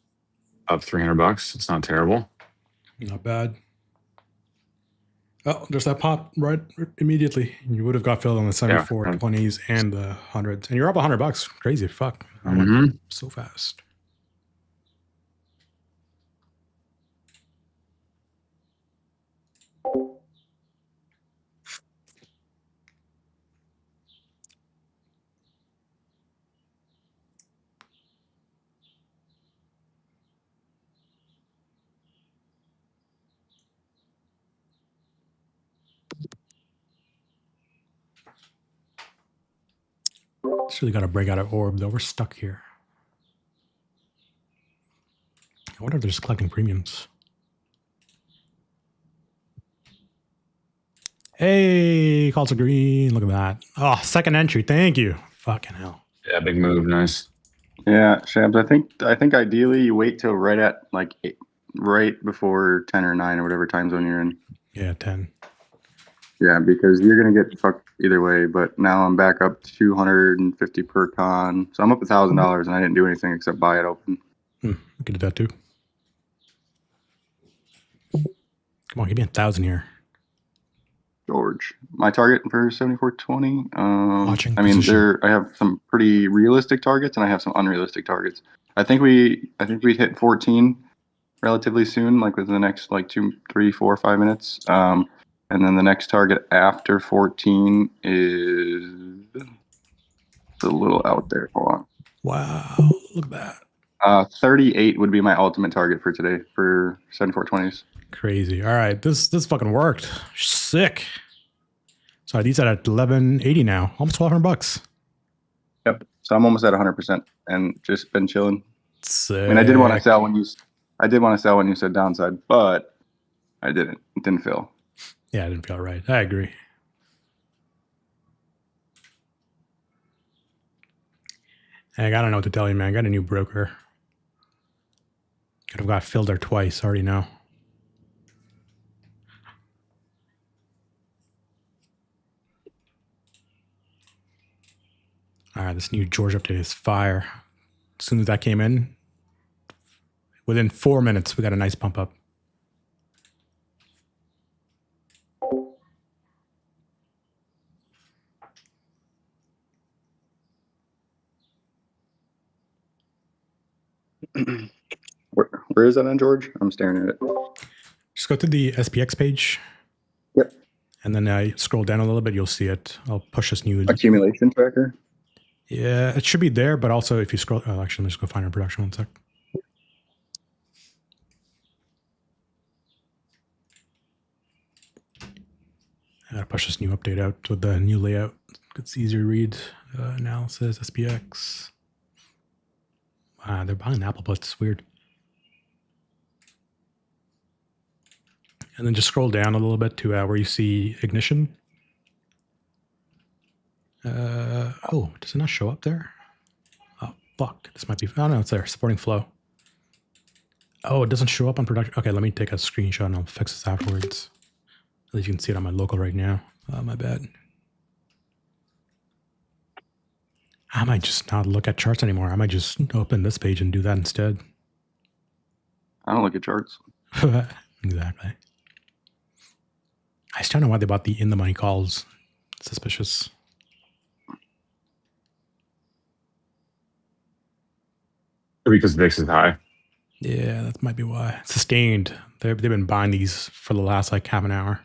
up $300. It's not terrible. Not bad. Oh, there's that pop right immediately. You would have got filled on the 7420s and the 100s, and you're up $100. Crazy, fuck! That went so fast. It's really got to break out of orb, though. We're stuck here. I wonder if they're just collecting premiums. Hey, calls are green. Look at that. Oh, second entry. Thank you. Fucking hell. Yeah, big move. Nice. Yeah, Shams. I think ideally you wait till right at like 8, right before 10 or 9 or whatever time zone you're in. Yeah, 10. Yeah, because you're gonna get fucked either way. But now I'm back up 250 per con, so I'm up $1,000, and I didn't do anything except buy it open. We could do that too. Come on, give me 1,000 here. George, my target for 7420. Watching I mean, position. I have some pretty realistic targets, and I have some unrealistic targets. I think we'd hit 14 relatively soon, like within the next like 2, 3, 4, 5 minutes. And then the next target after 14 is a little out there. Hold on. Wow, look at that. 38 would be my ultimate target for today for 7420s. Crazy. All right, this fucking worked. Sick. Sorry, these are at 1180 now, almost $1,200. Yep. So I'm almost at 100% and just been chilling. Sick. I mean, I did want to sell when you said downside, but I didn't. It didn't feel. Yeah, I didn't feel right. I agree. Hey, I don't know what to tell you, man. I got a new broker. Could have got filled there twice. Already know. All right, this new George update is fire. As soon as that came in, within 4 minutes, we got a nice pump up. Where is that on, George? I'm staring at it. Just go to the SPX page. Yep. And then scroll down a little bit, you'll see it. I'll push this new Accumulation tracker. Yeah, it should be there, but also if you scroll, actually, let's go find our production 1 sec. I gotta push this new update out with the new layout. It's easier to read. Analysis, SPX. They're buying Apple puts. It's weird. And then just scroll down a little bit to where you see ignition. Oh, does it not show up there? Oh, fuck. This might be. Oh no, it's there. Supporting flow. Oh, it doesn't show up on production. Okay, let me take a screenshot and I'll fix this afterwards. At least you can see it on my local right now. My bad. I might just not look at charts anymore. I might just open this page and do that instead. I don't look at charts. Exactly. I still don't know why they bought the in the money calls. Suspicious. Because VIX is high. Yeah, that might be why. Sustained. They've been buying these for the last like half an hour.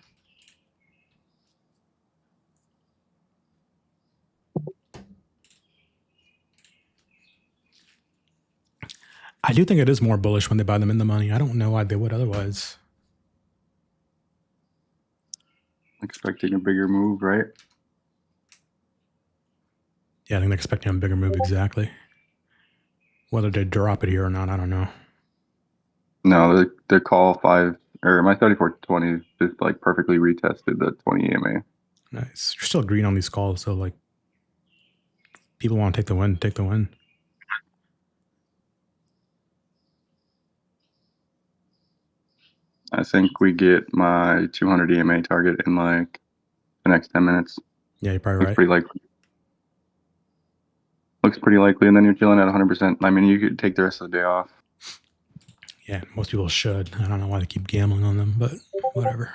I do think it is more bullish when they buy them in the money. I don't know why they would otherwise. Expecting a bigger move, right? Yeah, I think they're expecting a bigger move exactly. Whether they drop it here or not, I don't know. No, the call 5 or my 3420 just like perfectly retested the 20 EMA. Nice. You're still green on these calls, so like people want to take the win, take the win. I think we get my 200 EMA target in like the next 10 minutes. Yeah, you're probably Looks right. pretty likely. Looks pretty likely, and then you're chilling at 100%. I mean, you could take the rest of the day off. Yeah, most people should. I don't know why they keep gambling on them, but whatever.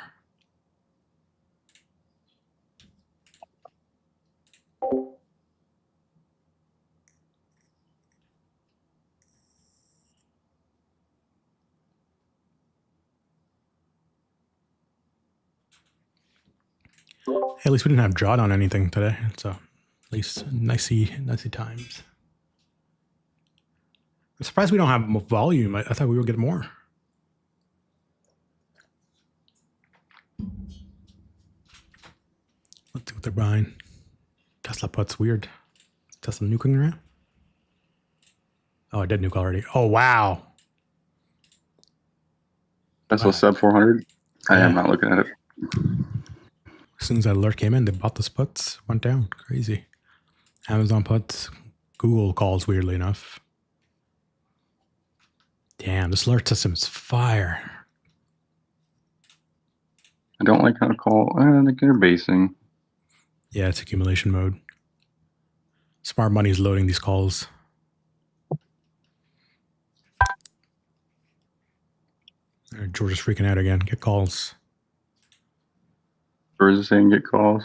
Hey, at least we didn't have drawdown on anything today, so at least nicey times. I'm surprised we don't have more volume. I thought we would get more. Let's see what they're buying. Tesla put's weird. Tesla nuking around? Oh, I did nuke already. Oh, wow. That's Wow. what's sub 400. I Yeah. am not looking at it. As soon as that alert came in, they bought the puts, went down. Crazy. Amazon puts, Google calls, weirdly enough. Damn, this alert system's fire. I don't like how to call. I think they're basing. Yeah, it's accumulation mode. Smart money is loading these calls. George is freaking out again. Get calls. Or is it saying get calls?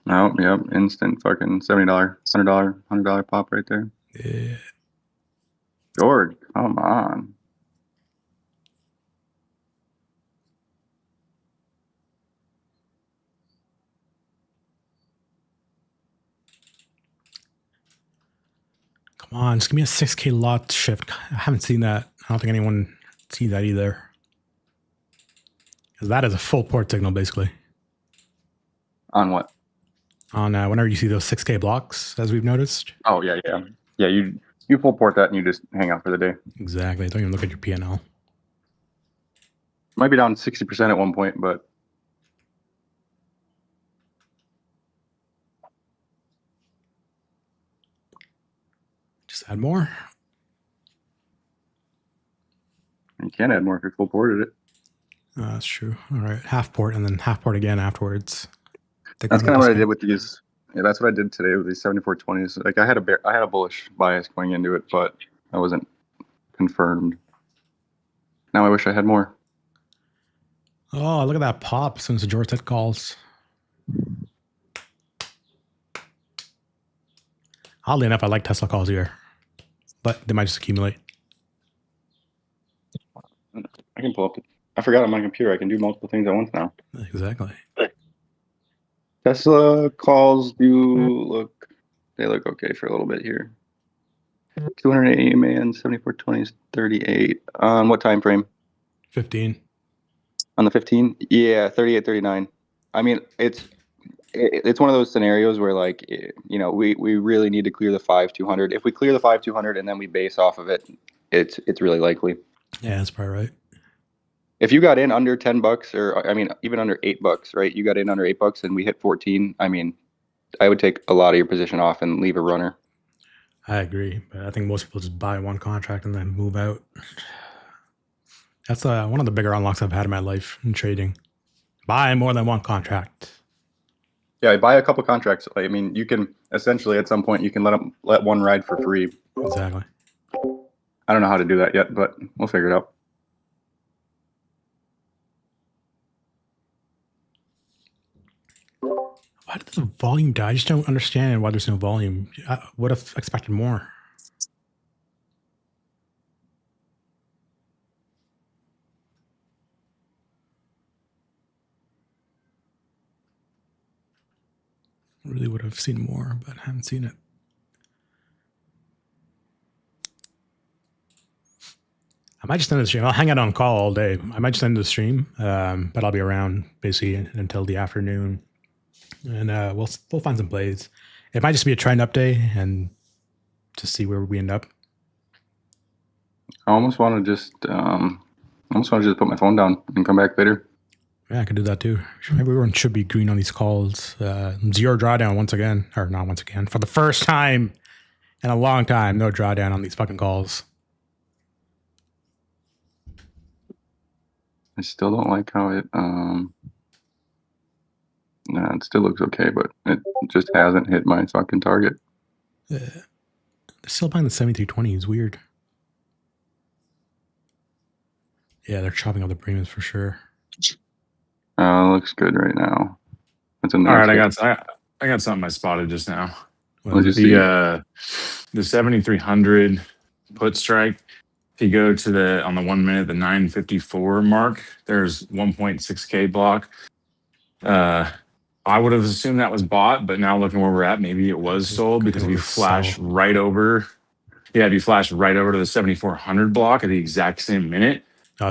Oh, yep. Instant fucking $70, $100 pop right there. Yeah. George, come on. Come on, just give me a 6K lot shift. I haven't seen that. I don't think anyone sees that either. Because that is a full port signal, basically. On what? On whenever you see those 6K blocks, as we've noticed. Oh, yeah. Yeah, you full port that and you just hang out for the day. Exactly. Don't even look at your P&L. Might be down 60% at one point, but Just add more. you can add more if you full ported it. That's true. All right. Half port and then half port again afterwards. That's kind of what I did with these. Yeah, that's what I did today with these 7420s. Like I had a bullish bias going into it, but I wasn't confirmed. Now I wish I had more. Oh, look at that pop as soon as the George hit calls. Oddly enough, I like Tesla calls here, but they might just accumulate. I can pull up. I forgot on my computer I can do multiple things at once now. Exactly. Tesla calls look okay for a little bit here. 280 EMA and 7420s 38. On what time frame? 15. On the 15? Yeah, 38, 39. I mean, it's one of those scenarios where like, you know, we really need to clear the 5200. If we clear the 5200 and then we base off of it, it's really likely. Yeah, that's probably right. If you got in under $10 or I mean even under $8, right? You got in under $8 and we hit 14. I mean, would take a lot of your position off and leave a runner. I agree, but I think most people just buy one contract and then move out. That's one of the bigger unlocks I've had in my life in trading. Buy more than one contract. Yeah, buy a couple contracts. I mean, you can essentially at some point you can let one ride for free. Exactly. I don't know how to do that yet, but we'll figure it out. Why did the volume die? I just don't understand why there's no volume. I would have expected more. Really would have seen more, but haven't seen it. I might just end the stream. I'll hang out on call all day. I might just end the stream, but I'll be around basically until the afternoon, and we'll find some plays. It might just be a trend update and just see where we end up. I almost want to just put my phone down and come back later. Yeah, I could do that too. Everyone should be green on these calls. Zero drawdown once again, or not once again, for the first time in a long time. No drawdown on these fucking calls. I still don't like how it. It still looks okay, but it just hasn't hit my fucking target. They're still buying the 7320. It's weird. Yeah, they're chopping up the premiums for sure. Looks good right now. That's a nice All right, hit. I got something I spotted just now. Well, Let's just see. The 7300 put strike. If you go to on the 1 minute, the 954 mark, there's 1.6K block. I would have assumed that was bought, but now looking where we're at, maybe it was sold because if you flash right over, if you flash right over to the 7400 block at the exact same minute,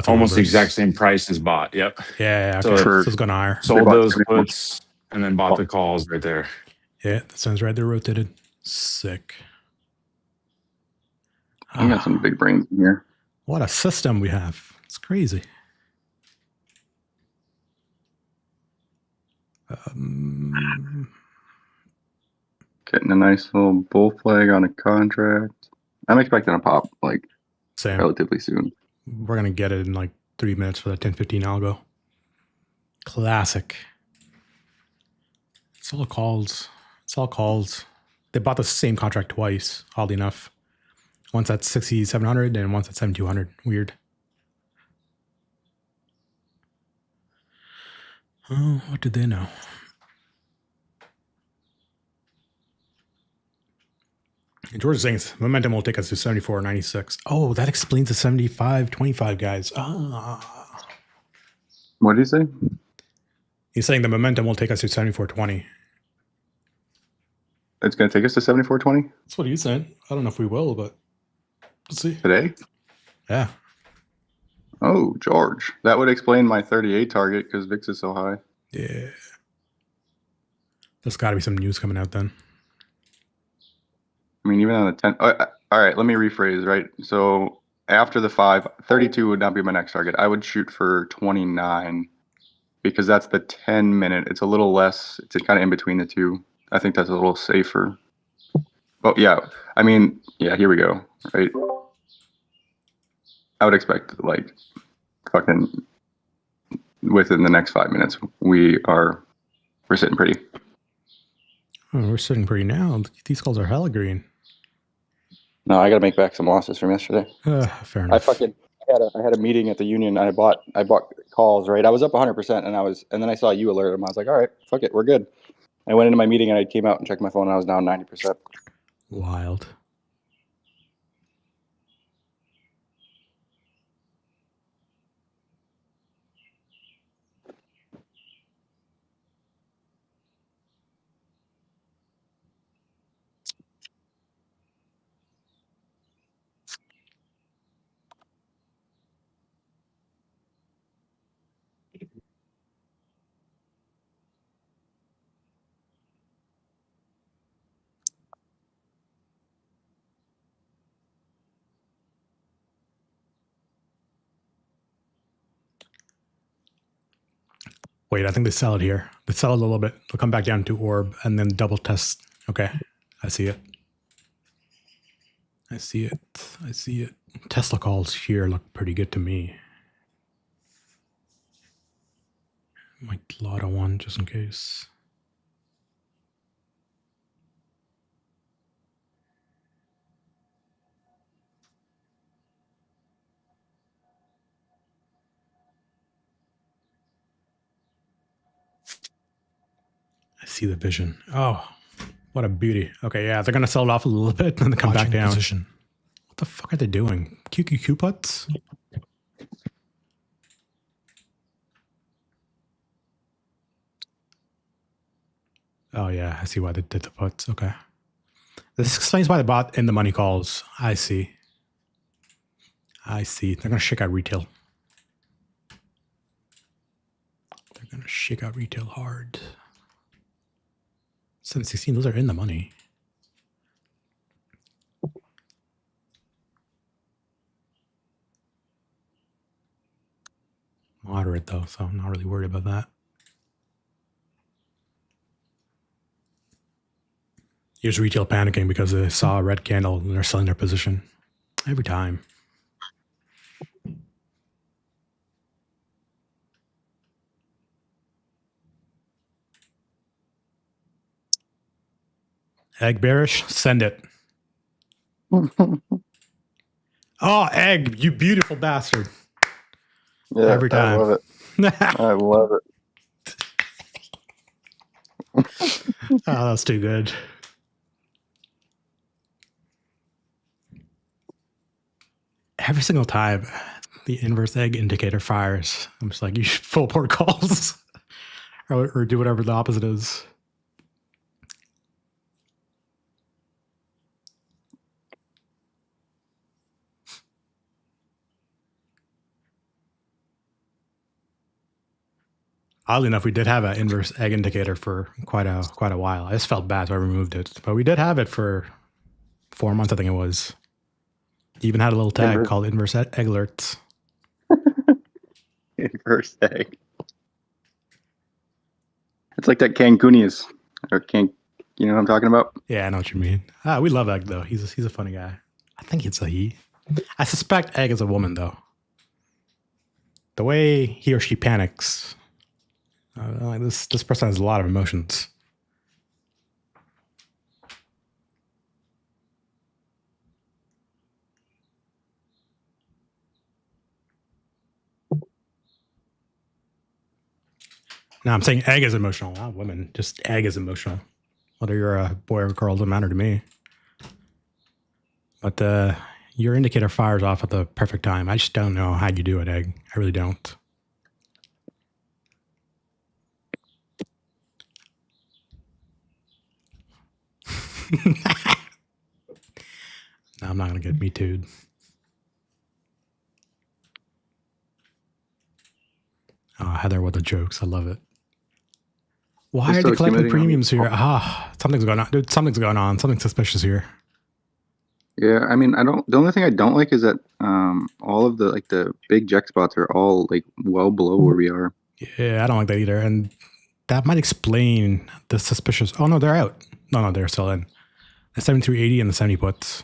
almost the exact same price as bought. Yep. Yeah, So okay. So it's gone higher. Sold those puts and then bought the calls right there. Yeah, that sounds right. They're rotated. Sick. I got some big brains in here. What a system we have. It's crazy. Getting a nice little bull flag on a contract. I'm expecting a pop like Same. relatively soon. We're going to get it in like 3 minutes for that 10:15 algo. Classic. It's all calls. It's all calls. They bought the same contract twice, oddly enough. Once at 6,700 and once at 7,200. Weird. Oh, what did they know? George is saying momentum will take us to 74.96. Oh, that explains the 75.25 guys. What did he say? He's saying the momentum will take us to 74.20. It's going to take us to 74.20? That's what he's saying. I don't know if we will, but let's see. Today? Yeah. Oh, George. That would explain my 38 target because VIX is so high. Yeah. There's got to be some news coming out then. I mean, even on the 10. All right, let me rephrase, right? So after the 5, 32 would not be my next target. I would shoot for 29 because that's the 10 minute. It's a little less. It's kind of in between the two. I think that's a little safer. But yeah, I mean, yeah, here we go, right? I would expect like fucking within the next 5 minutes, we're sitting pretty. Oh, we're sitting pretty now. These calls are hella green. No, I got to make back some losses from yesterday. Fair enough. I had a meeting at the union. And I bought calls, right? I was up 100%, and then I saw you alert them. I was like, all right, fuck it, we're good. I went into my meeting and I came out and checked my phone and I was down 90%. Wild. Wait, I think they sell it here. They sell it a little bit. They'll come back down to orb and then double test. Okay, I see it. I see it. I see it. Tesla calls here look pretty good to me. Might lotto one just in case. I see the vision. Oh, what a beauty. Okay, yeah, they're going to sell it off a little bit and then come back down. Position. What the fuck are they doing? QQQ puts? Oh, yeah, I see why they did the puts. Okay. This explains why they bought in the money calls. I see. I see. They're going to shake out retail. They're going to shake out retail hard. 716, those are in the money. Moderate though, so I'm not really worried about that. Here's retail panicking because they saw a red candle and they're selling their position. Every time. Egg bearish, send it. Oh, egg, you beautiful bastard. Yeah, Every time. I love it. I love it. Oh, that's too good. Every single time the inverse egg indicator fires, I'm just like, you should full port calls or do whatever the opposite is. Oddly enough, we did have an inverse egg indicator for quite a while. I just felt bad, so I removed it. But we did have it for 4 months, I think it was. Even had a little tag called inverse egg alerts. Inverse egg. It's like that Cancunius. Or you know what I'm talking about? Yeah, I know what you mean. We love Egg, though. He's a funny guy. I think it's a he. I suspect Egg is a woman, though. The way he or she panics. Like this person has a lot of emotions. No, I'm saying egg is emotional, not women. Just egg is emotional. Whether you're a boy or a girl doesn't matter to me. But your indicator fires off at the perfect time. I just don't know how you do it, egg. I really don't. No, I'm not going to get me too'd. Oh, Heather with the jokes. I love it. Why are they collecting premiums here? Something's going on. Dude, something's going on. Something suspicious here. Yeah, I mean, the only thing I don't like is that all of the big jack spots are all like well below where we are. Yeah, I don't like that either. And that might explain the suspicious. Oh, no, they're out. No, they're still in. The 7380 and the 70 puts.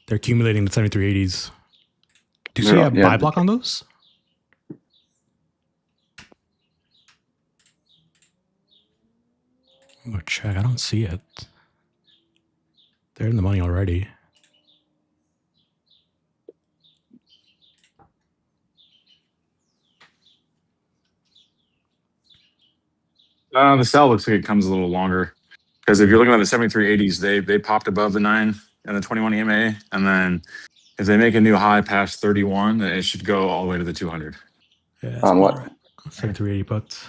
They're accumulating the 7380s. Do you see a buy block on those? Oh, check. I don't see it. They're in the money already. The sell looks like it comes a little longer because if you're looking at the 7380s, they popped above the 9 and the 21 EMA, and then if they make a new high past 31, then it should go all the way to the 200. Yeah, on what? Right. 7380 puts.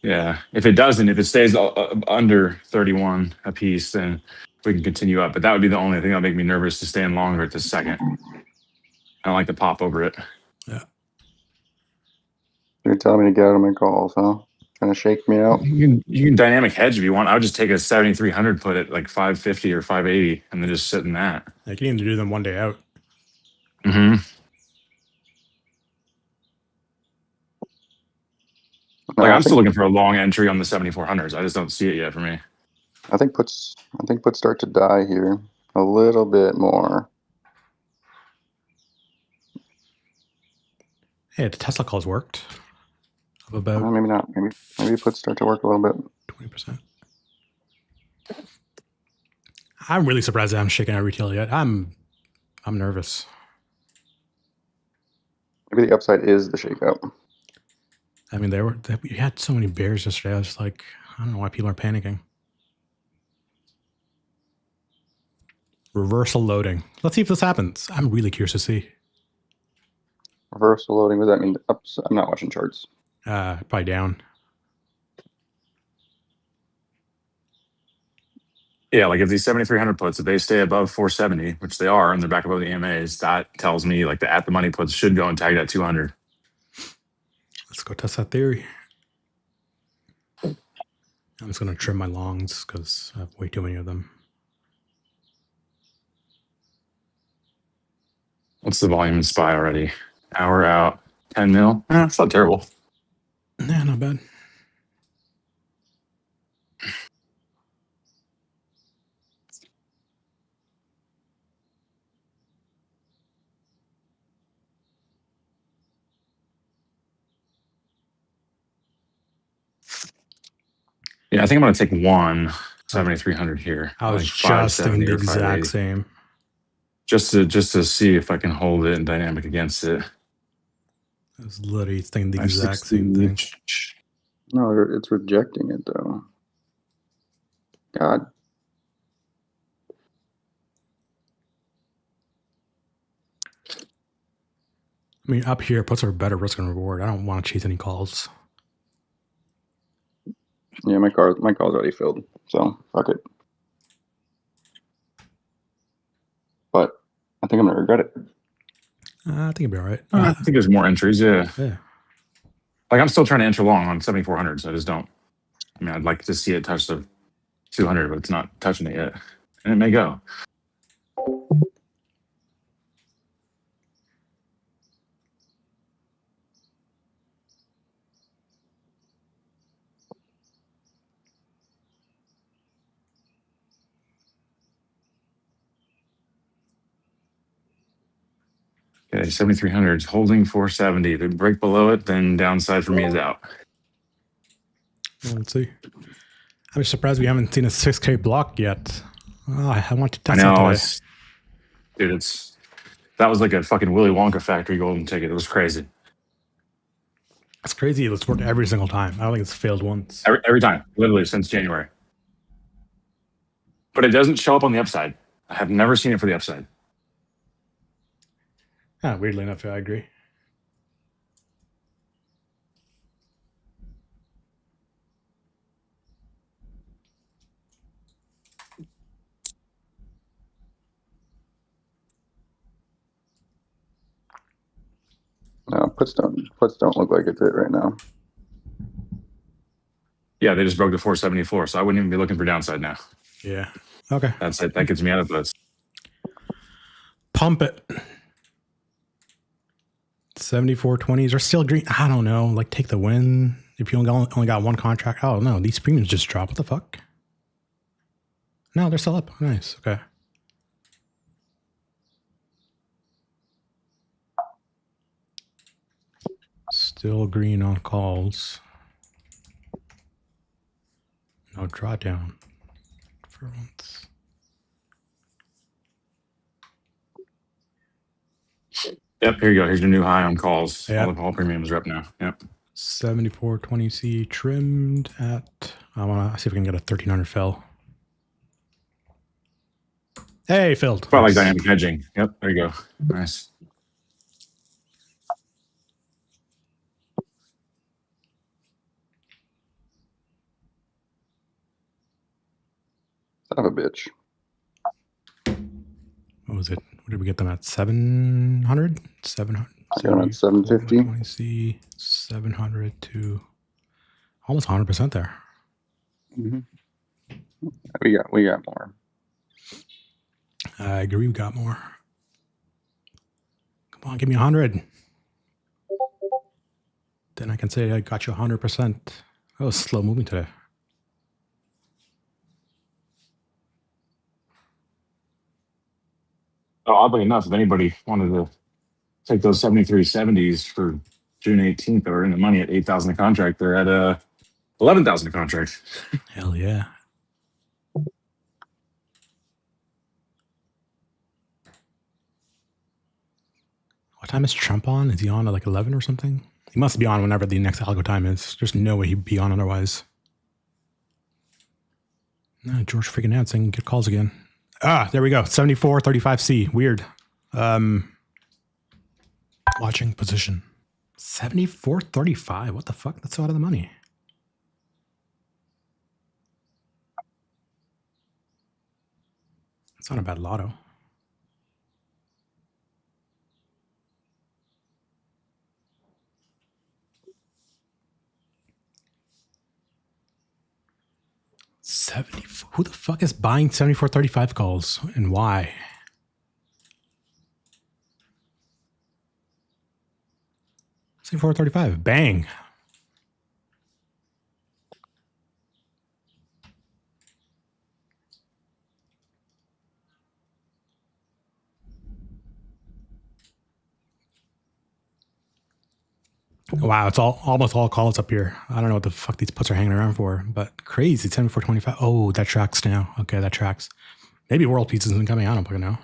Yeah, if it doesn't, if it stays under 31 a piece, then we can continue up. But that would be the only thing that would make me nervous to stay in longer at this second. I don't like to pop over it. Yeah. You're telling me to get out of my calls, huh? Trying to shake me out. You can dynamic hedge if you want. I would just take a 7,300, put it like 550 or 580, and then just sit in that. You can either do them one day out. Mm-hmm. No, Like I I'm still think, looking for a long entry on the 7400s. I just don't see it yet for me. I think puts start to die here a little bit more. Hey, the Tesla calls worked. Up about Maybe not. Maybe puts start to work a little bit. 20%. I'm really surprised that I'm shaking out retail yet. I'm nervous. Maybe the upside is the shakeout. I mean, we had so many bears yesterday. I was like, I don't know why people are panicking. Reversal loading. Let's see if this happens. I'm really curious to see. Reversal loading. What does that mean? Ups. I'm not watching charts. Probably down. Yeah, like if these 7300 puts, if they stay above 470, which they are, and they're back above the EMAs, that tells me like the at the money puts should go and tag that 200. Let's go test that theory. I'm just going to trim my longs because I have way too many of them. What's the volume in SPY already? Hour out, 10 mil. It's not terrible. Nah, not bad. Yeah, I think I'm going to take one 7300 here. I was like just thinking 570 the or exact 580. same. Just to see if I can hold it and dynamic against it. I was literally thinking the exact same 560. thing. No, it's rejecting it though. God. I mean, up here, puts are better risk and reward. I don't want to chase any calls. Yeah, my call's already filled. So fuck it. But I think I'm gonna regret it. I think it'll be all right. I think there's more entries. Yeah. Yeah. Like I'm still trying to enter long on 7400s. I just don't. I mean, I'd like to see it touch the 200, but it's not touching it yet. And it may go. Okay, 7300s holding 470. If it break below it, then downside for me is out. Well, let's see. I'm surprised we haven't seen a 6K block yet. Oh, I want to I test that know, today. dude. That was like a fucking Willy Wonka factory golden ticket. It was crazy. It's crazy. It's worked every single time. I don't think it's failed once. Every time, literally since January. But it doesn't show up on the upside. I have never seen it for the upside. Weirdly enough, I agree. No, puts don't look like it's it right now. Yeah, they just broke the 474, so I wouldn't even be looking for downside now. Yeah. Okay. That's it. That gets me out of this. Pump it. 74.20s are still green. I don't know. Like, take the win. If you only got one contract. Oh, no. These premiums just dropped. What the fuck? No, they're still up. Nice. Okay. Still green on calls. No drawdown for once. Yep, here you go. Here's your new high on calls. Yep. All the call premiums are up now. Yep. 74.20C trimmed at. I want to see if we can get a 1300 fill. Hey, filled. Quite like Nice. dynamic hedging. Yep, there you go. Nice. Son of a bitch. What was it? What did we get them at? 700? 700. I got them at 750. 20C, 700 to almost 100% there. Mm-hmm. We got more. I agree. We got more. Come on, give me 100. then I can say I got you 100%. Oh, slow moving today. Oh, oddly enough, if anybody wanted to take those 7370s for June 18th, or in the money at 8,000 a contract, they're at 11,000 a contract. Hell yeah. What time is Trump on? Is he on at like 11 or something? He must be on whenever the next algo time is. There's no way he'd be on otherwise. No, George freaking out saying get calls again. Ah, there we go. 7435C. Weird. Watching position. 7435. What the fuck? That's out of the money. It's not a bad lotto. Who the fuck is buying 7435 calls and why? $74.35. Bang. Wow, it's almost all calls up here. I don't know what the fuck these puts are hanging around for, but crazy. 74.25. Oh, that tracks now. Okay, that tracks. Maybe World Pizza isn't coming out. I don't fucking know.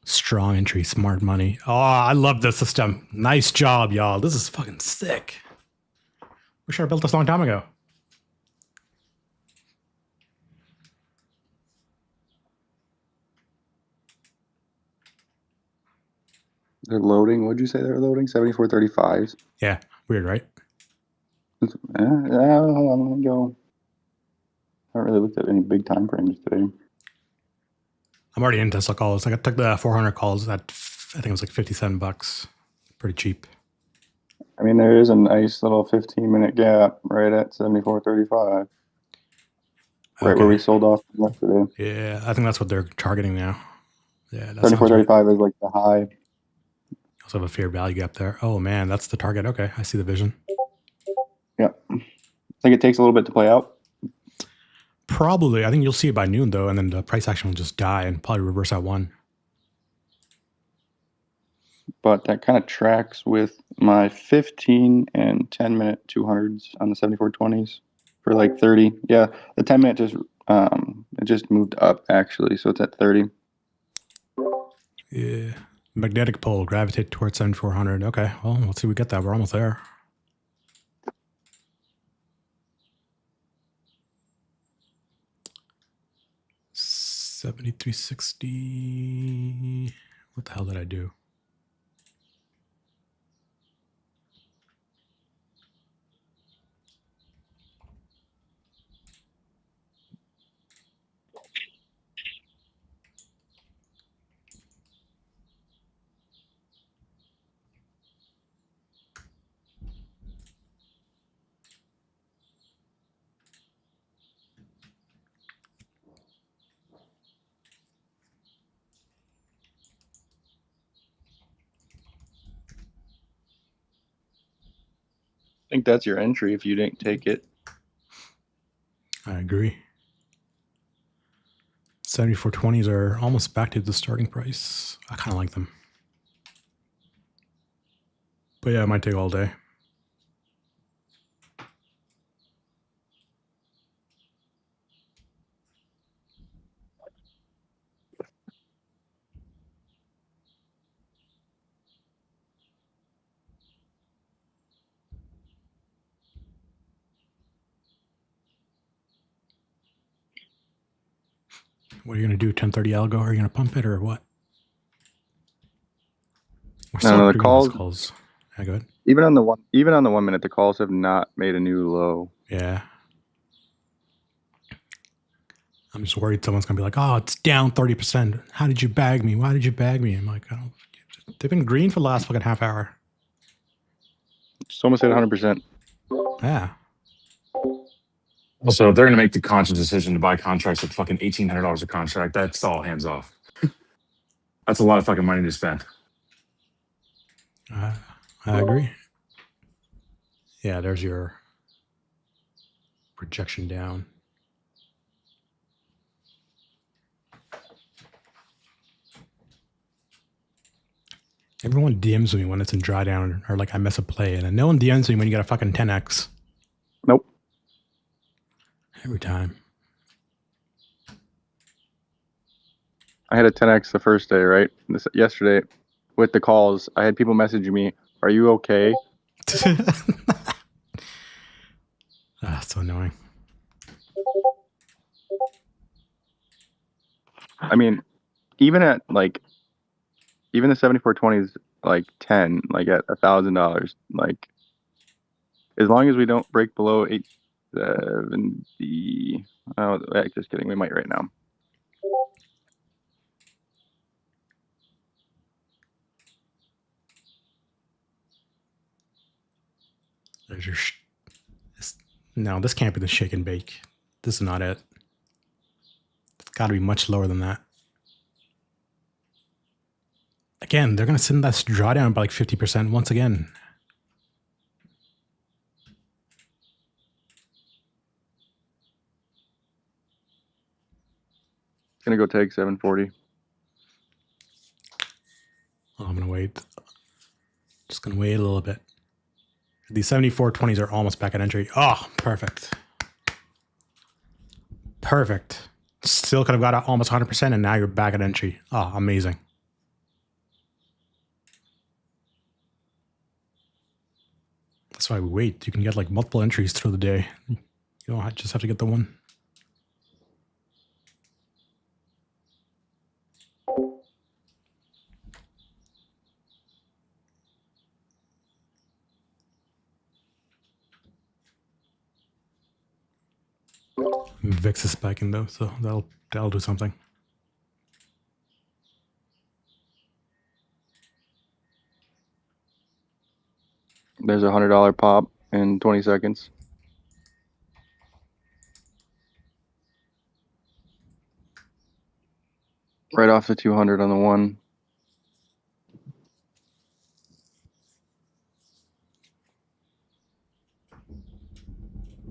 Strong entry, smart money. Oh, I love this system. Nice job, y'all. This is fucking sick. Wish I built this a long time ago. They're loading. What'd you say they're loading? 7435s. Yeah, weird, right? I'm gonna go. I haven't really looked at any big time frames today. I'm already in Tesla calls. Like I took the 400 calls at, I think it was like $57. Pretty cheap. I mean, there is a nice little 15-minute gap right at 7435. Right where we sold off yesterday. Yeah, I think that's what they're targeting now. Yeah, that's 7435 is like the high. Also have a fair value gap there. Oh man, that's the target. Okay, I see the vision. Yeah. I think it takes a little bit to play out. Probably. I think you'll see it by noon though, and then the price action will just die and probably reverse out one. But that kind of tracks with my 15 and 10-minute 200s on the 7420s for like 30. Yeah, the 10-minute just moved up actually, so it's at 30. Yeah. Magnetic pole, gravitate towards 7400. Okay, well, let's see if we get that. We're almost there. $73.60. What the hell did I do? I think that's your entry if you didn't take it. I agree. 7420s are almost back to the starting price. I kind of like them. But yeah, it might take all day. What are you going to do? 1030 algo? Are you going to pump it or what? No, the calls. Yeah, go ahead. Even on the 1 minute, the calls have not made a new low. Yeah. I'm just worried someone's going to be like, oh, it's down 30%. How did you bag me? Why did you bag me? I'm like, I don't. They've been green for the last fucking half hour. It's almost at 100%. Yeah. Also, if they're going to make the conscious decision to buy contracts at fucking $1,800 a contract, that's all hands off. That's a lot of fucking money to spend. I agree. Yeah, there's your projection down. Everyone DMs me when it's in drawdown or like I miss a play, and then no one DMs me when you got a fucking 10x. Nope. Every time. I had a 10x the first day, right? Yesterday, with the calls, I had people messaging me, "Are you okay?" So annoying. I mean, even at like, even the 7420 is like 10, like at $1,000. Like, as long as we don't break below 870. Oh, just kidding. We might right now. There's your. No, this can't be the shake and bake. This is not it. It's got to be much lower than that. Again, they're going to send that drawdown by like 50% once again. Gonna go take 740. Oh, I'm going to wait. Just going to wait a little bit. These 7420s are almost back at entry. Oh, perfect. Perfect. Still could have got almost 100%, and now you're back at entry. Oh, amazing. That's why we wait. You can get like multiple entries through the day. You don't just have to get the one. VIX is spiking though, so that'll do something. There's a $100 pop in 20 seconds. Right off the 200 on the one.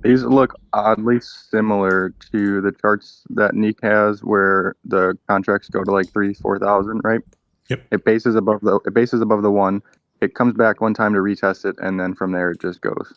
These look oddly similar to the charts that Neek has, where the contracts go to like 3,000-4,000, right? Yep. It bases above the one. It comes back one time to retest it, and then from there it just goes.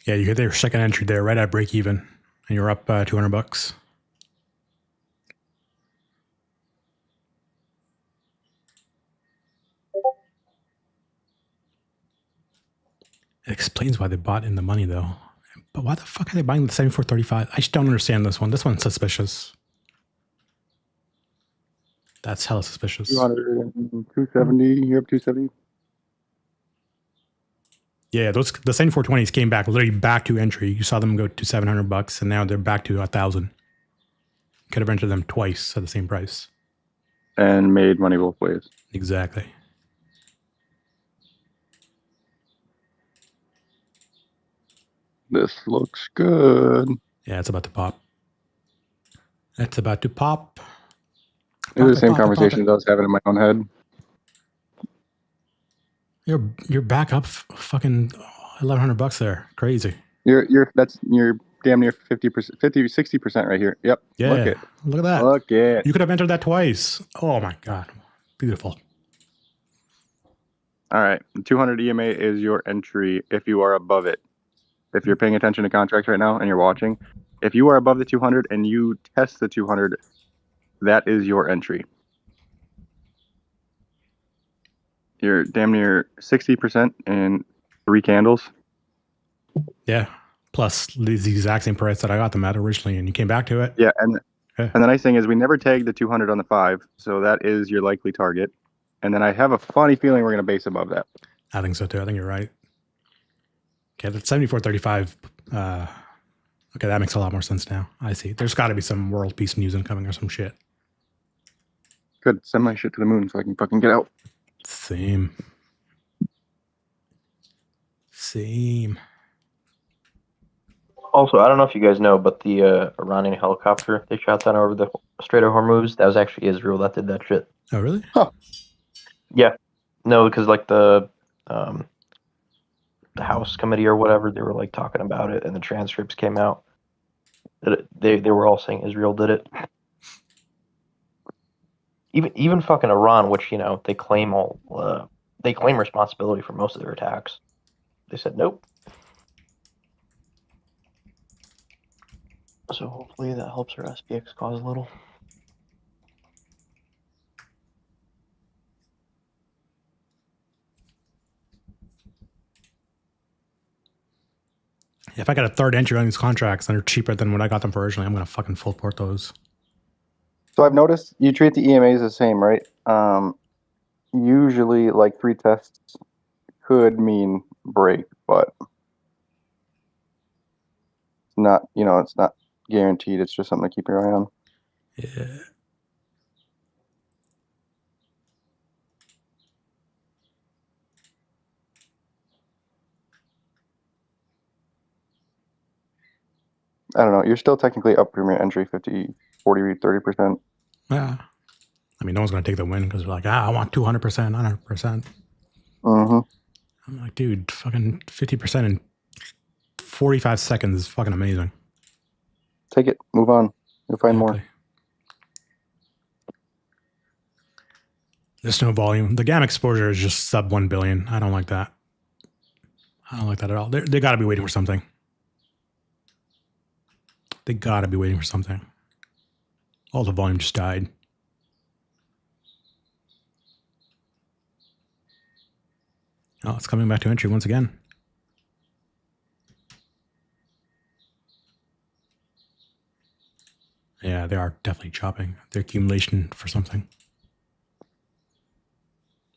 Yeah, you hit their second entry there, right at break even, and you're up $200. It explains why they bought in the money though. But why the fuck are they buying the 7435? I just don't understand this one. This one's suspicious. That's hella suspicious. 200, 270. You're up 270. Yeah, the 7420s came back literally back to entry. You saw them go to $700, and now they're back to 1,000. Could have entered them twice at the same price. And made money both ways. Exactly. This looks good. Yeah, it's about to pop. It's about to pop. It was the same conversation I was having in my own head. You're back up fucking $1,100 there. Crazy. You're damn near 50%, 60% right here. Yep. Yeah. Look at that. Look it. You could have entered that twice. Oh my God. Beautiful. All right. 200 EMA is your entry if you are above it. If you're paying attention to contracts right now and you're watching, if you are above the 200 and you test the 200 that is your entry. You're damn near 60% in 3 candles. Yeah. Plus the exact same price that I got them at originally, and you came back to it. Yeah, and Yeah. and the nice thing is we never tagged the 200 on the 5, so that is your likely target. And then I have a funny feeling we're going to base above that. I think so too. I think you're right. Okay, that's 74.35. Okay, that makes a lot more sense now. I see. There's got to be some world peace news incoming or some shit. Good. Send my shit to the moon so I can fucking get out. Same. Also, I don't know if you guys know, but the Iranian helicopter they shot down over the Strait of Hormuz, that was actually Israel that did that shit. Oh, really? Yeah. No, because like the House committee or whatever, they were like talking about it, and the transcripts came out. They were all saying Israel did it. Even fucking Iran, which they claim responsibility for most of their attacks. They said nope. So hopefully that helps our SPX cause a little. If I got a third entry on these contracts and they're cheaper than what I got them for originally, I'm going to fucking full port those. So I've noticed you treat the EMAs the same, right? Usually, like 3 tests could mean break, but not. It's not guaranteed. It's just something to keep your eye on. Yeah. I don't know. You're still technically up from your entry 50, 40, 30%. Yeah. I mean, no one's going to take the win because they're like, I want 200%, 100%. Mm-hmm. I'm like, dude, fucking 50% in 45 seconds is fucking amazing. Take it. Move on. You'll find more. There's no volume. The GAM exposure is just sub 1 billion. I don't like that. I don't like that at all. They got to be waiting for something. They got to be waiting for something. All the volume just died. Oh, it's coming back to entry once again. Yeah, they are definitely chopping. Their accumulation for something.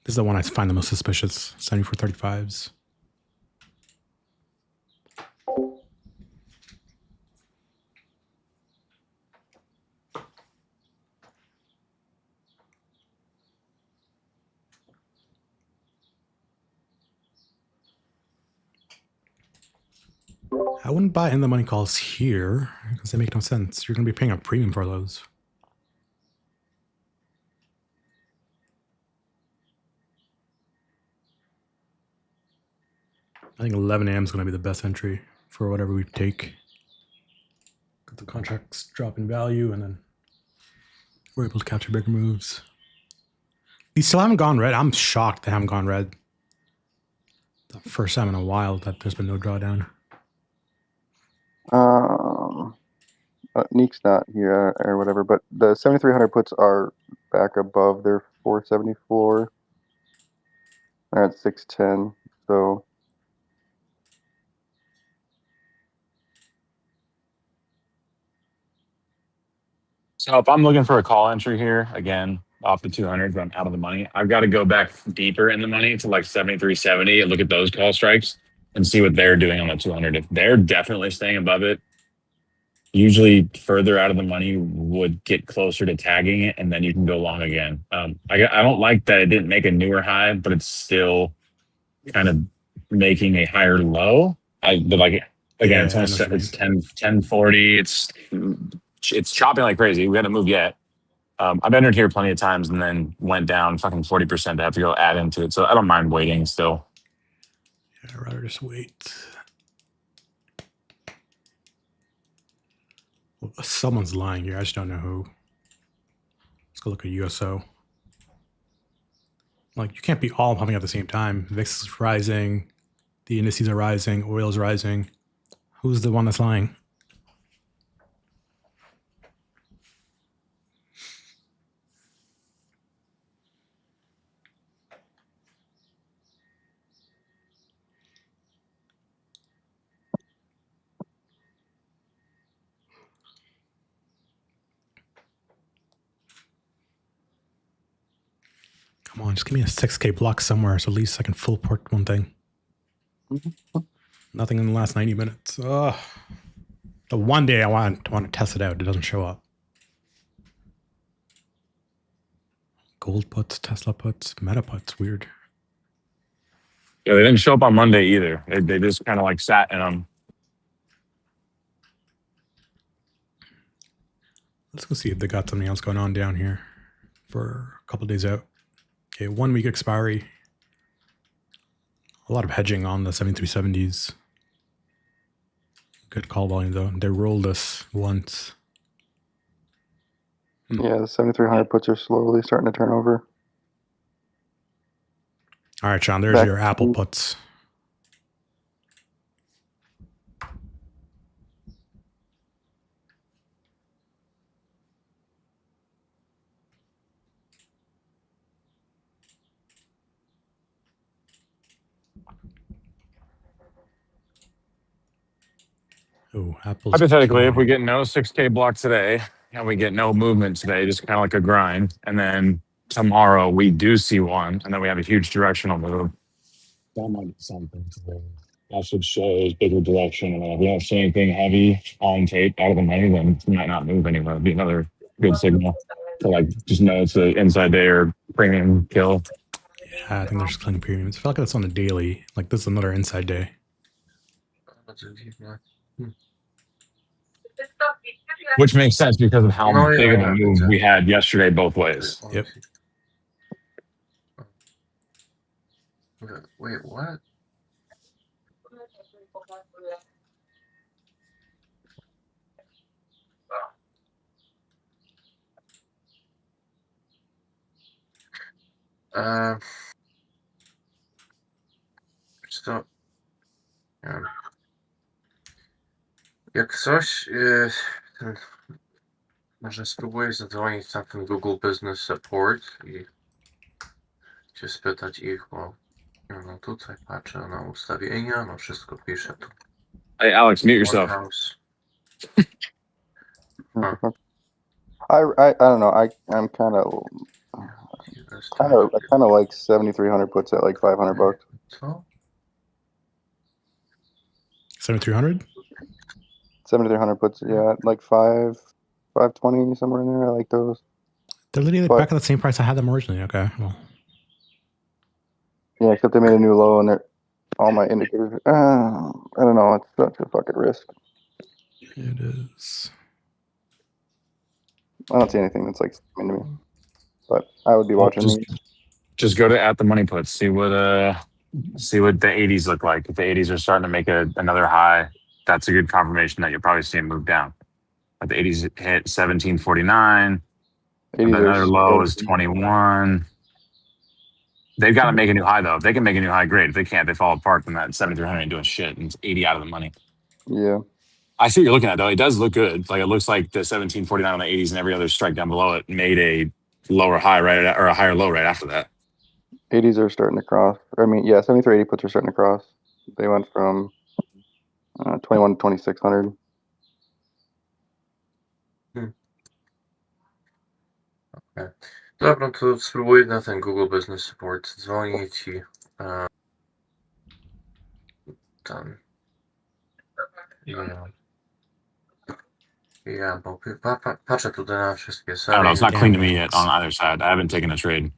This is the one I find the most suspicious. 74.35s. I wouldn't buy in the money calls here because they make no sense. You're going to be paying a premium for those. I think 11 a.m. is going to be the best entry for whatever we take. Got the contracts drop in value, and then we're able to capture bigger moves. These still haven't gone red. I'm shocked they haven't gone red. The first time in a while that there's been no drawdown. Neek's not here or whatever, but the 7,300 puts are back above their 474. They're at 610, so So if I'm looking for a call entry here, again, off the 200, but I'm out of the money, I've got to go back deeper in the money to like 73.70 and look at those call strikes and see what they're doing on the 200. If they're definitely staying above it, usually further out of the money would get closer to tagging it, and then you can go long again. I don't like that it didn't make a newer high, but it's still kind of making a higher low. But like again, Yeah, it's 1040. It's chopping like crazy. We haven't moved yet. I've entered here plenty of times and then went down fucking 40% to have to go add into it. So I don't mind waiting still. Yeah, I'd rather just wait. Well, someone's lying here. I just don't know who. Let's go look at USO. Like, you can't be all pumping at the same time. VIX is rising. The indices are rising. Oil is rising. Who's the one that's lying? on, just give me a 6K block somewhere so at least I can full port one thing. Nothing in the last 90 minutes. Ugh. The one day I want to test it out, it doesn't show up. Gold puts, Tesla puts, Meta puts, weird. Yeah, they didn't show up on Monday either. They just kind of like sat in them. Let's go see if they got something else going on down here for a couple days out. Okay, 1 week expiry. A lot of hedging on the 7370s. Good call volume though. They rolled us once. Yeah, the 7300 puts are slowly starting to turn over. All right, Sean, there's Back- your Apple puts. Oh, Apple's Hypothetically, if we killing. get no 6K block today and we get no movement today, just kind of like a grind, and then tomorrow we do see one, and then we have a huge directional move. That might be something today. That should show bigger direction. And then if we don't see anything heavy on tape out of the money, then it might not move anywhere. It'd be another good signal to like just know it's an inside day or premium kill. Yeah, I think they're just killing premiums. I feel like that's on a daily. Like this is another inside day. Which makes sense because of how Oh, yeah, big of a yeah, move exactly. we had yesterday both ways. Yep. Wait, what? Co? Jak coś, może spróbuję zadzwonić na ten Google Business Support i się spytać ich, bo no tutaj patrzę na ustawienia, no wszystko pisze tu. Hey, Alex, mute yourself. Morehouse. I don't know. I'm kind of like 7300 puts at like $500. Co? 7300? 7300 puts, yeah, like 520 somewhere in there. I like those. They're literally But- back at the same price I had them originally. Okay, well, Yeah, except they made a new low and they're all my indicators. I don't know. It's such a fucking risk. it is. I don't see anything that's like into me, but I would be watching just- these. Just go to at the money puts. See what the 80s look like. If the 80s are starting to make another high, that's a good confirmation that you'll probably see it move down. But the 80s hit 1749. And then another low is 21. They've got to make a new high though. If they can make a new high, great. If they can't, they fall apart. Then that 7300 ain't doing shit, and it's 80 out of the money. Yeah. I see what you're looking at though. It does look good. Like it looks like the 1749 on the 80s and every other strike down below it made a lower high right or a higher low right after that. 80s are starting to cross. I mean, yeah, 7380 puts are starting to cross. They went from 21 to 2600. Dobra, to spróbuję na ten Google Business Support dzwonić i tam. Ja, bo patrzę tutaj na wszystkie I don't know. It's not Yeah, clean to me man, yet it's- on either side. I haven't taken a trade.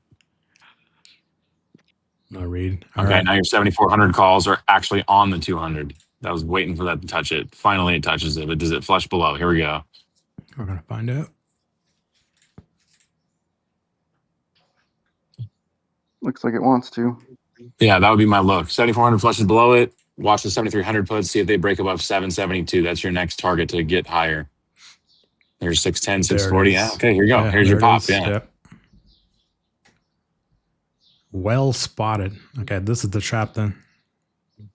No read. All Okay, right. now your 7400 calls are actually on the 200. I was waiting for that to touch it. Finally, it touches it, but does it flush below? Here we go. We're gonna find out. Looks like it wants to. Yeah, that would be my look. 7400 flushes below it. Watch the 7300 puts. See if they break above 772. That's your next target to get higher. There's 610, There it 640. Yeah, is. okay, here you go. Yeah, Here's your there it pop. is. Yeah. Yep. Well spotted. Okay, this is the trap then.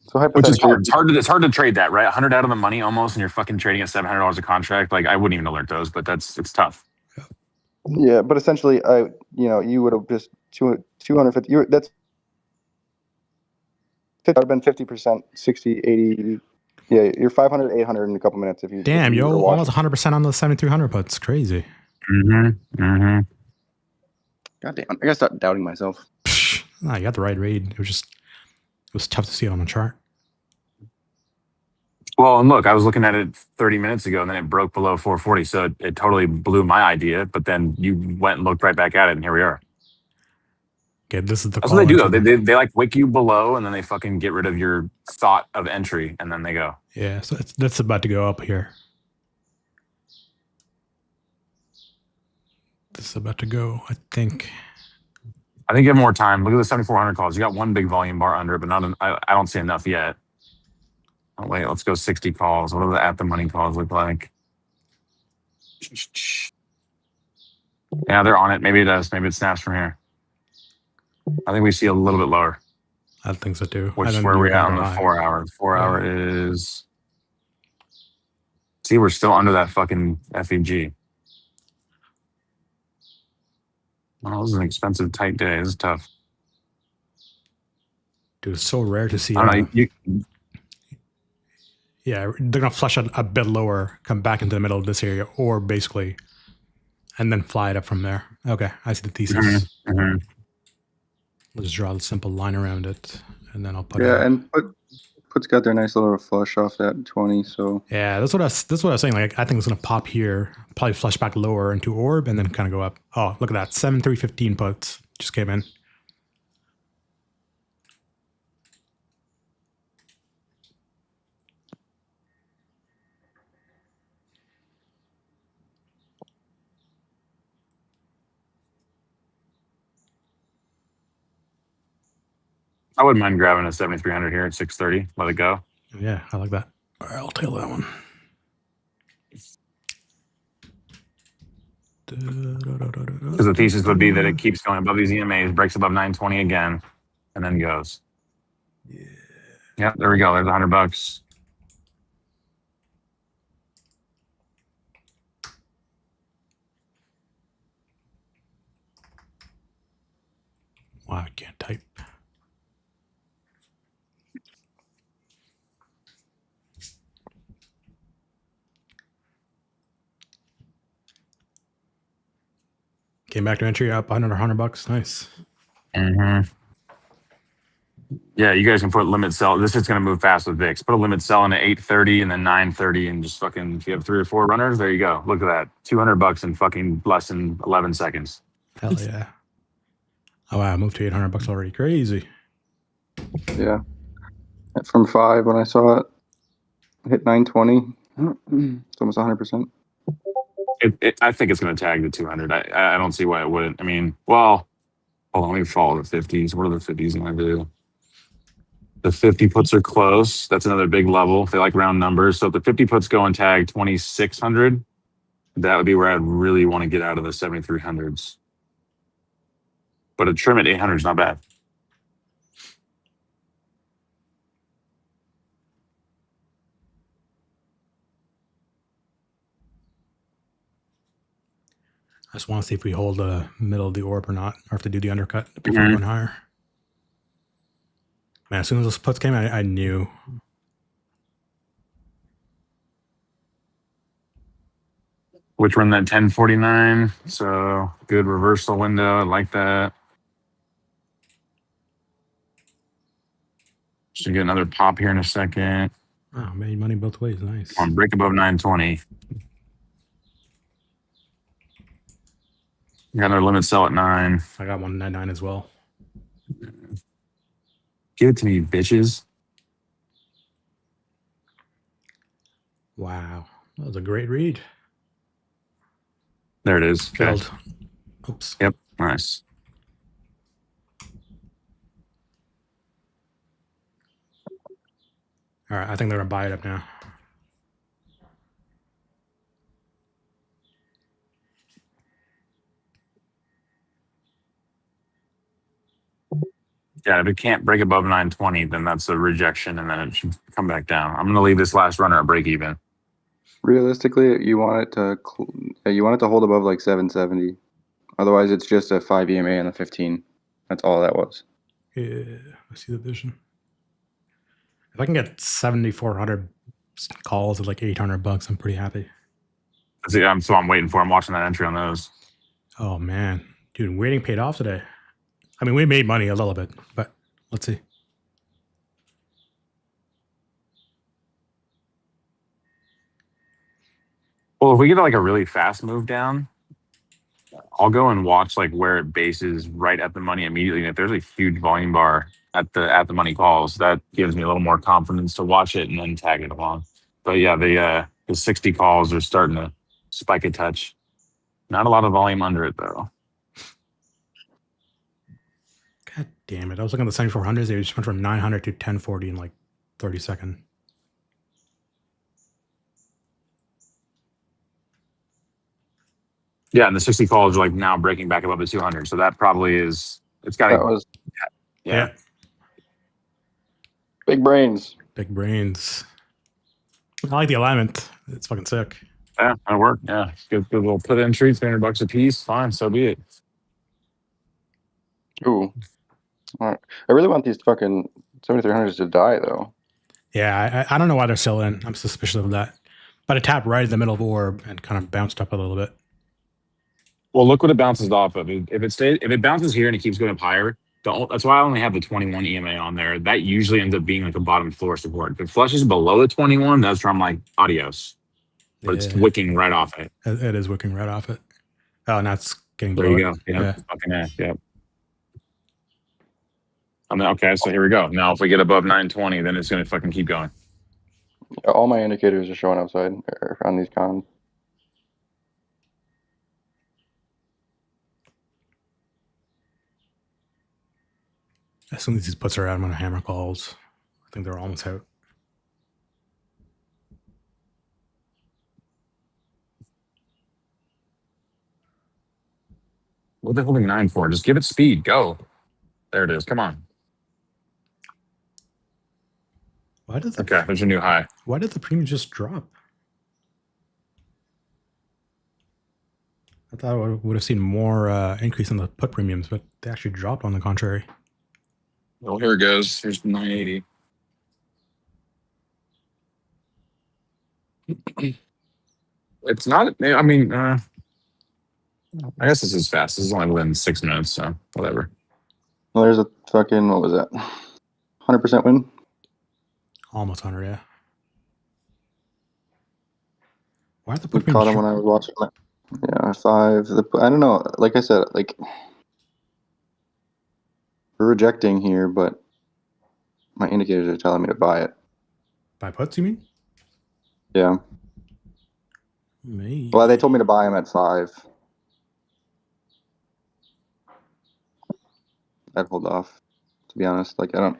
So Which is hypothetically, hard. It's hard to trade that, right? 100 out of the money almost, and you're fucking trading at $700 a contract. Like I wouldn't even alert those, but it's tough. yeah, but essentially, you would have just 250. That's that would have been 50%, 60, 80. Yeah, you're 500, 800 in a couple minutes if you. Damn, if you were yo, watching. almost 100% on the 7300 puts. Crazy. Mm-hmm. Mm-hmm. God damn, I gotta stop doubting myself. You got the right read. It was tough to see it on the chart. Well, and look, I was looking at it 30 minutes ago, and then it broke below 440, so it totally blew my idea. But then you went and looked right back at it, and here we are. Okay, this is the That's what they do, though. entry. They like wake you below, and then they fucking get rid of your thought of entry, and then they go. Yeah, so that's about to go up here. This is about to go, I think. I think you have more time. Look at the 7,400 calls. You got one big volume bar under it, but I don't see enough yet. Oh, wait, let's go 60 calls. What do the at the money calls look like? Yeah, they're on it. Maybe it does. Maybe it snaps from here. I think we see a little bit lower. I think so too. Which And is then where you're we're at gonna on go the high. 4 hour. 4 hour is. See, we're still under that fucking FEG. Well, this is an expensive, tight day. This is tough. Dude, it's so rare to see. I don't know. Yeah, they're gonna flush it a bit lower, come back into the middle of this area, or basically, and then fly it up from there. Okay, I see the thesis. Mhm. Let's draw a simple line around it, and then I'll put. Yeah, and Put's got their nice little flush off that 20. So Yeah, that's what I was saying. Like, I think it's gonna pop here, probably flush back lower into orb, and then kind of go up. Oh, look at that! 7,315 puts just came in. I wouldn't mind grabbing a 7,300 here at 630. Let it go. Yeah, I like that. All right, I'll tail that one. Because the thesis would be that it keeps going above these EMAs, breaks above 920 again, and then goes. Yeah. Yep, there we go. There's $100. Wow, I can't type. Came back to entry up $100. Nice. Mm-hmm. Yeah, you guys can put limit sell. This is going to move fast with VIX. Put a limit sell in at 8:30 and then 9:30, and just fucking. If you have 3 or 4 runners, there you go. Look at that, $200 in fucking less than 11 seconds. Hell yeah. Oh wow, I moved to $800 already. Crazy. yeah, from 5 when I saw it hit 920. It's almost 100%. I think it's going to tag the 200. I don't see why it wouldn't. I mean, well, hold on, let me follow the 50s. What are the 50s going to do? The 50 puts are close. That's another big level. They like round numbers. So if the 50 puts go and tag 2,600, that would be where I'd really want to get out of the 7,300s. But a trim at 800 is not bad. I just want to see if we hold the middle of the orb or not, or if they do the undercut before Mhm. going higher. Man, as soon as those puts came, I knew. Which run that 1049. So good reversal window. I like that. Should get another pop here in a second. Oh, made money both ways. Nice. On break above 920. Got another limit sell at 9. I got 199 as well. Give it to me, bitches. Wow, that was a great read. There it is. Okay. Failed. Oops. Yep. Nice. All right, I think they're gonna buy it up now. Yeah, if it can't break above 920, then that's a rejection, and then it should come back down. I'm going to leave this last runner at break even. Realistically, you want it to hold above like 770. Otherwise, it's just a 5 EMA and a 15. That's all that was. Yeah, I see the vision. If I can get 7,400 calls at like $800, I'm pretty happy. So I'm waiting for. I'm watching that entry on those. Oh man, dude, waiting paid off today. I mean, we made money a little bit, but let's see. Well, if we get like a really fast move down, I'll go and watch like where it bases right at the money immediately. And if there's a huge volume bar at the money calls, that gives me a little more confidence to watch it and then tag it along. But yeah, the 60 calls are starting to spike a touch. Not a lot of volume under it though. God damn it. I was looking at the 7400s. They just went from 900 to 1040 in like 30 seconds. Yeah, and the 60 calls are like now breaking back above the 200. So that probably is, it's got That to, was yeah. big brains. Big brains. I like the alignment. It's fucking sick. Yeah, that'll work. Yeah. Good little put in treats, $300 a piece. Fine, so be it. Ooh. All right. I really want these fucking 7300s to die though. Yeah, I don't know why they're still in. I'm suspicious of that. But it tapped right in the middle of the orb and kind of bounced up a little bit. Well, look what it bounces off of. If it bounces here and it keeps going up higher, that's why I only have the 21 EMA on there. That usually ends up being like a bottom floor support. If it flushes below the 21, that's where I'm like, adios. But it's Yeah. wicking right off it. It is wicking right off it. Oh, now it's getting There below you it. go. Yeah. Yeah. Fucking ass. Yep. I mean, okay, so here we go. Now, if we get above 920, then it's going to fucking keep going. All my indicators are showing upside on these cons. As soon as these puts are out, I'm going to hammer calls. I think they're almost out. What are they holding 9 for? Just give it speed. Go. There it is. Come on. Why did the, Okay, there's your new high. Why did the premium just drop? I thought I would have seen more increase in the put premiums, but they actually dropped on the contrary. Well, here it goes. Here's 980. It's not, I mean, I guess this is fast. This is only within 6 minutes, so whatever. Well, there's a fucking, what was that? 100% win? Almost 100, yeah. Why are the We put caught premiums? him when I was watching it. Yeah, 5. I don't know. Like I said, like, we're rejecting here, but my indicators are telling me to buy it. By puts, you mean? Yeah. Maybe. Well, they told me to buy them at 5. I'd hold off, to be honest. Like, I don't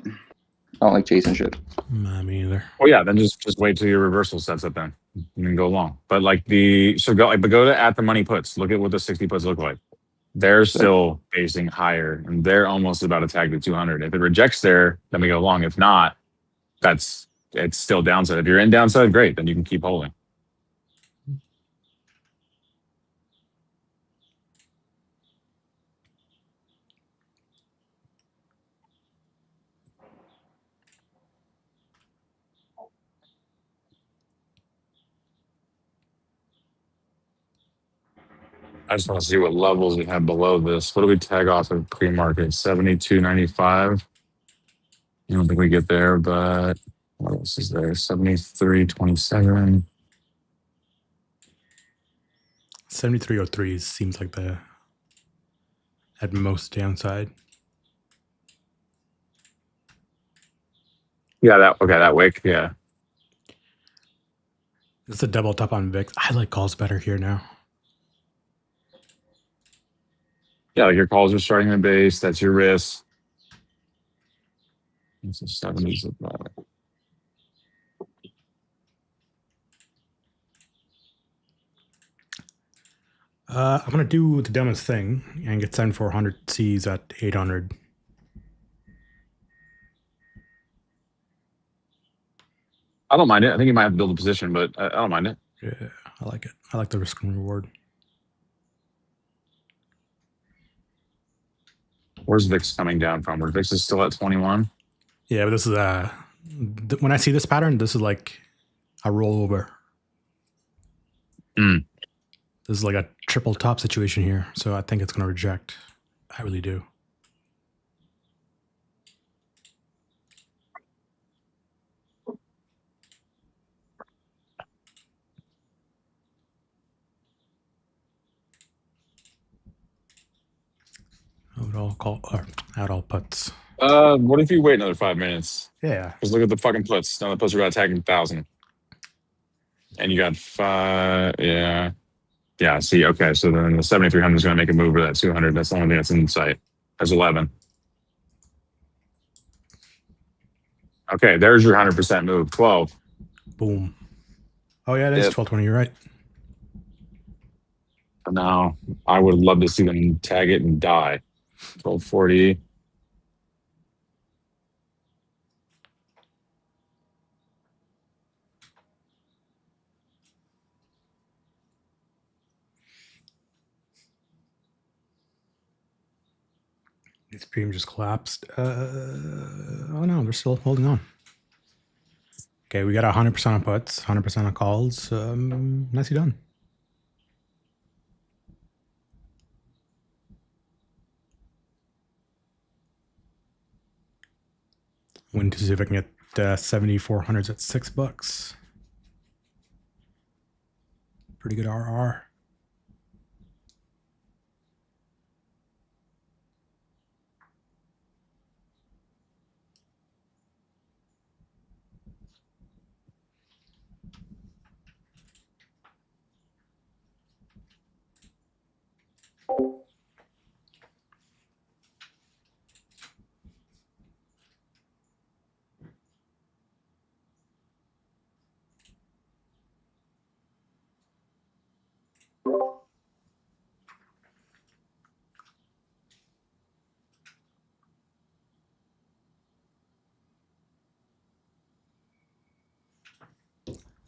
like chasing shit. Nah, me either. Well, yeah, then just wait till your reversal sets up then and then go long. But like go to at the money puts. Look at what the 60 puts look like. They're still facing higher and they're almost about to tag the 200. If it rejects there, then we go long. If not, it's still downside. If you're in downside, great, then you can keep holding. I just want to see what levels we have below this. What do we tag off of pre-market? 72.95. I don't think we get there, but what else is there? 73.27. 7303 seems like the at most downside. Yeah, that wick. Yeah. It's a double top on VIX. I like calls better here now. Yeah, like your calls are starting the base. That's your risk. It's the 70s of that. I'm going to do the dumbest thing and get 7400 Cs at 800. I don't mind it. I think you might have to build a position, but I don't mind it. Yeah, I like it. I like the risk and reward. Where's VIX coming down from? Where VIX is still at 21? Yeah, but this is when I see this pattern, this is like a rollover. Mm. This is like a triple top situation here. So I think it's going to reject. I really do. Out all puts. What if you wait another 5 minutes? Yeah. Because look at the fucking puts. Now the puts are about attacking 1,000. And you got 5. Yeah. Yeah, see, okay. So then the 7,300 is going to make a move for that 200. That's the only thing that's in sight. That's 11. Okay, there's your 100% move. 12. Boom. Oh yeah, it is Yep. 1220. You're right. But now I would love to see them tag it and die. 1240. This premium just collapsed. Oh no, they're still holding on. Okay, we got 100% on puts, 100% on calls. Nicely done. Win to see if I can get 7,400s at $6. Pretty good RR.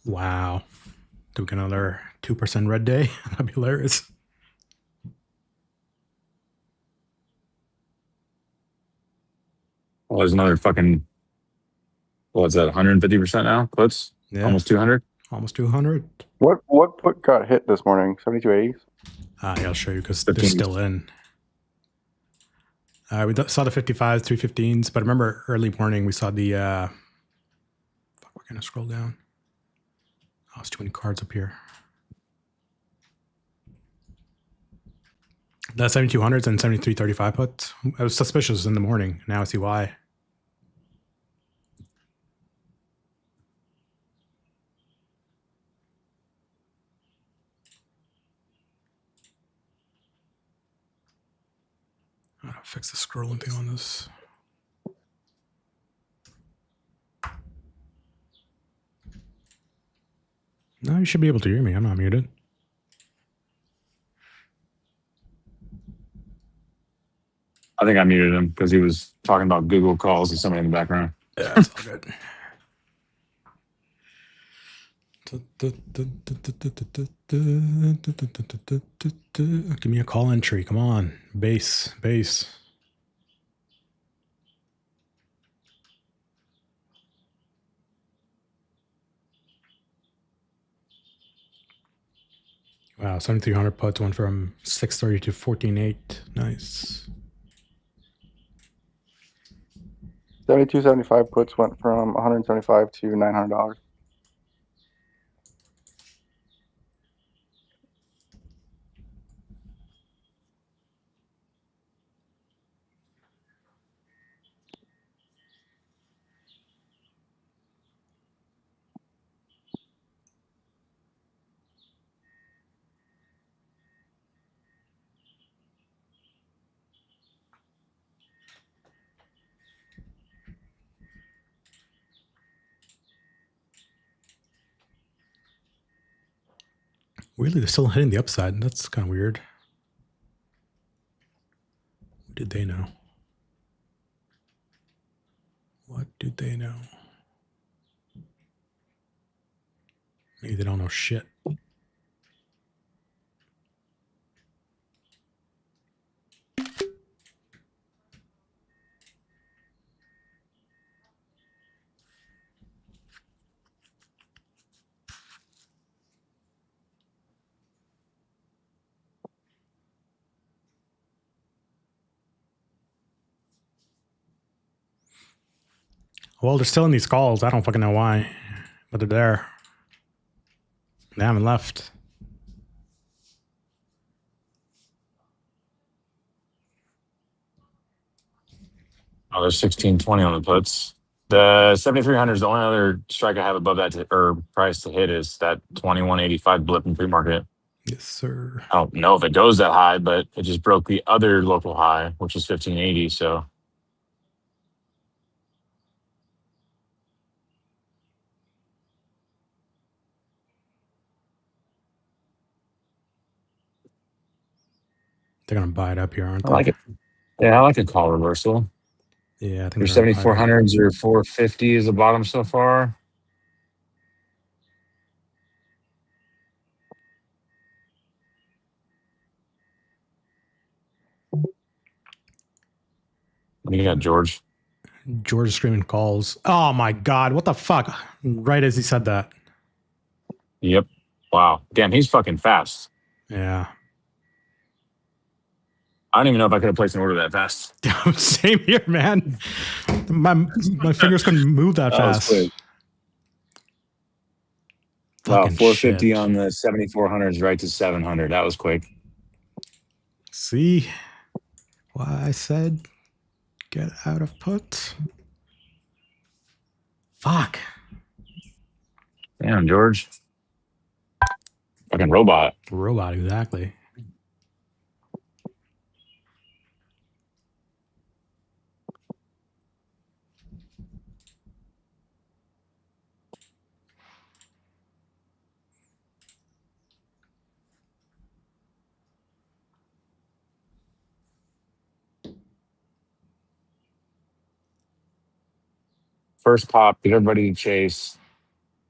Wow. Do we get another 2% red day? That'd be hilarious. Well, there's another fucking, what's that, 150% now? Puts? Yeah. Almost 200? Almost 200. What put got hit this morning? 7280s? Yeah, I'll show you because they're 15s. still in. We saw the 55s, 315s, but remember early morning we saw the. Fuck, we're gonna scroll down. Oh, it's too many cards up here. The 7200s and 7335 puts. I was suspicious in the morning. Now I see why. I gotta fix the scrolling thing on this. No, you should be able to hear me. I'm not muted. I think I muted him because he was talking about Google calls to somebody in the background. Yeah, it's all good. Give me a call entry. Come on. Base. Wow, 7,300 puts went from 630 to 14.8. Nice. 7275 puts went from 175 to $900. Weirdly, they're still hitting the upside. That's kind of weird. What did they know? What did they know? Maybe they don't know shit. Well, they're still in these calls. I don't fucking know why, but they're there. They haven't left. Oh, there's 1620 on the puts. The 7300 is the only other strike I have above that or price to hit is that 2185 blip in pre-market. Yes, sir. I don't know if it goes that high, but it just broke the other local high, which is 1580. So They're gonna buy it up here, aren't I they? like it. Yeah, I like a call reversal. Yeah, I think Your they're gonna buy it up. 7400s or 450 is the bottom so far. What do you got, George? George screaming calls. Oh my god, what the fuck? Right as he said that. Yep. Wow. Damn, he's fucking fast. Yeah. I don't even know if I could have placed an order that fast. Same here, man. My fingers couldn't move that That was fast. quick. Wow, Fucking 450 shit. on the 7400s right to 700. That was quick. See why I said get out of put? Fuck. Damn, George. Fucking robot. Robot, exactly. First pop, get everybody to chase,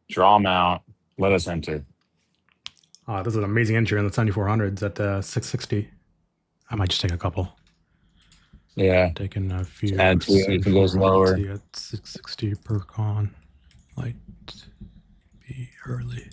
draw them out, let us enter. Oh, this is an amazing entry in the 7400s at 660. I might just take a couple. Yeah. Taking a few. Add to it if it goes 7400s lower. At 660 per con. Might be early.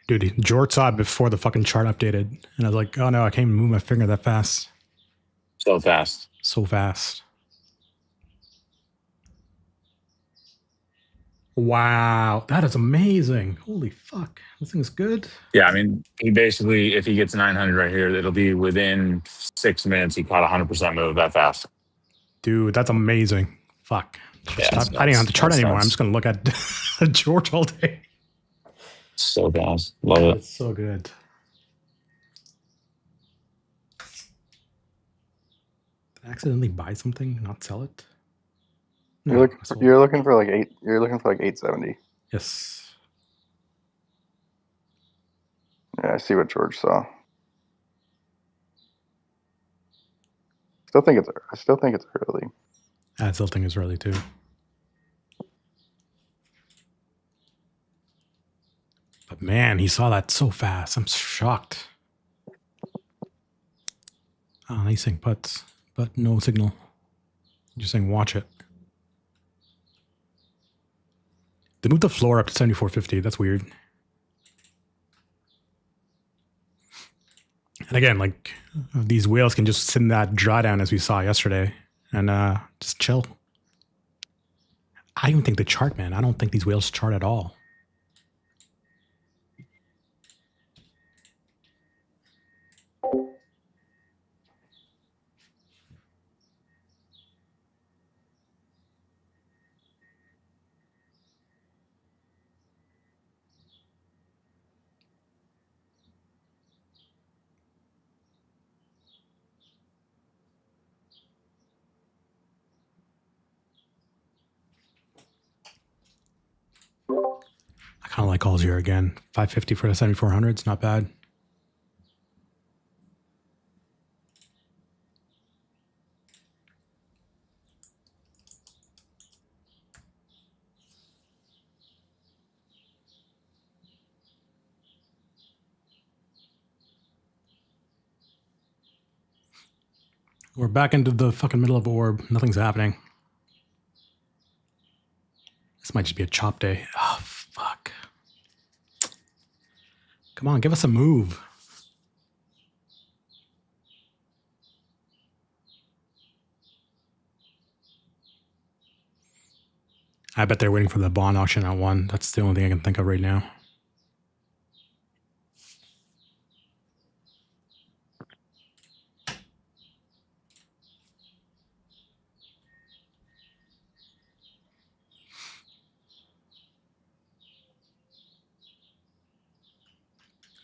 Dude, George saw it before the fucking chart updated. And I was like, oh no, I can't even move my finger that fast. So fast. So fast. Wow, that is amazing. Holy fuck. This thing is good. Yeah, I mean, he basically, if he gets 900 right here, it'll be within 6 minutes. He caught 100% move that fast. Dude, that's amazing. Fuck. Yeah, I that's didn't have nuts. to chart That's anymore. I'm nuts. just going to look at George all day. So fast. Love it. It's so good. Did I accidentally buy something, not sell it? No, You're I looking for, sold you're it. looking for like eight. You're looking for like 870. Yes. Yeah, I see what George saw. I still think it's early. Tilting is early too. But man, he saw that so fast. I'm shocked. Oh, he's saying putts, but no signal. Just saying watch it. They moved the floor up to 7450. That's weird. And again, like these whales can just sit in that drawdown as we saw yesterday and just chill. I don't even think they chart, man. I don't think these whales chart at all. I kind of like calls here again. 550 for the 7400s, not bad. We're back into the fucking middle of orb. Nothing's happening. This might just be a chop day. Oh, fuck. Come on, give us a move. I bet they're waiting for the bond auction at 1. That's the only thing I can think of right now.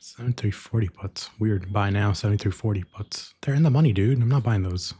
$73.40 puts. Weird. Buy now. $73.40 puts. They're in the money, dude. I'm not buying those.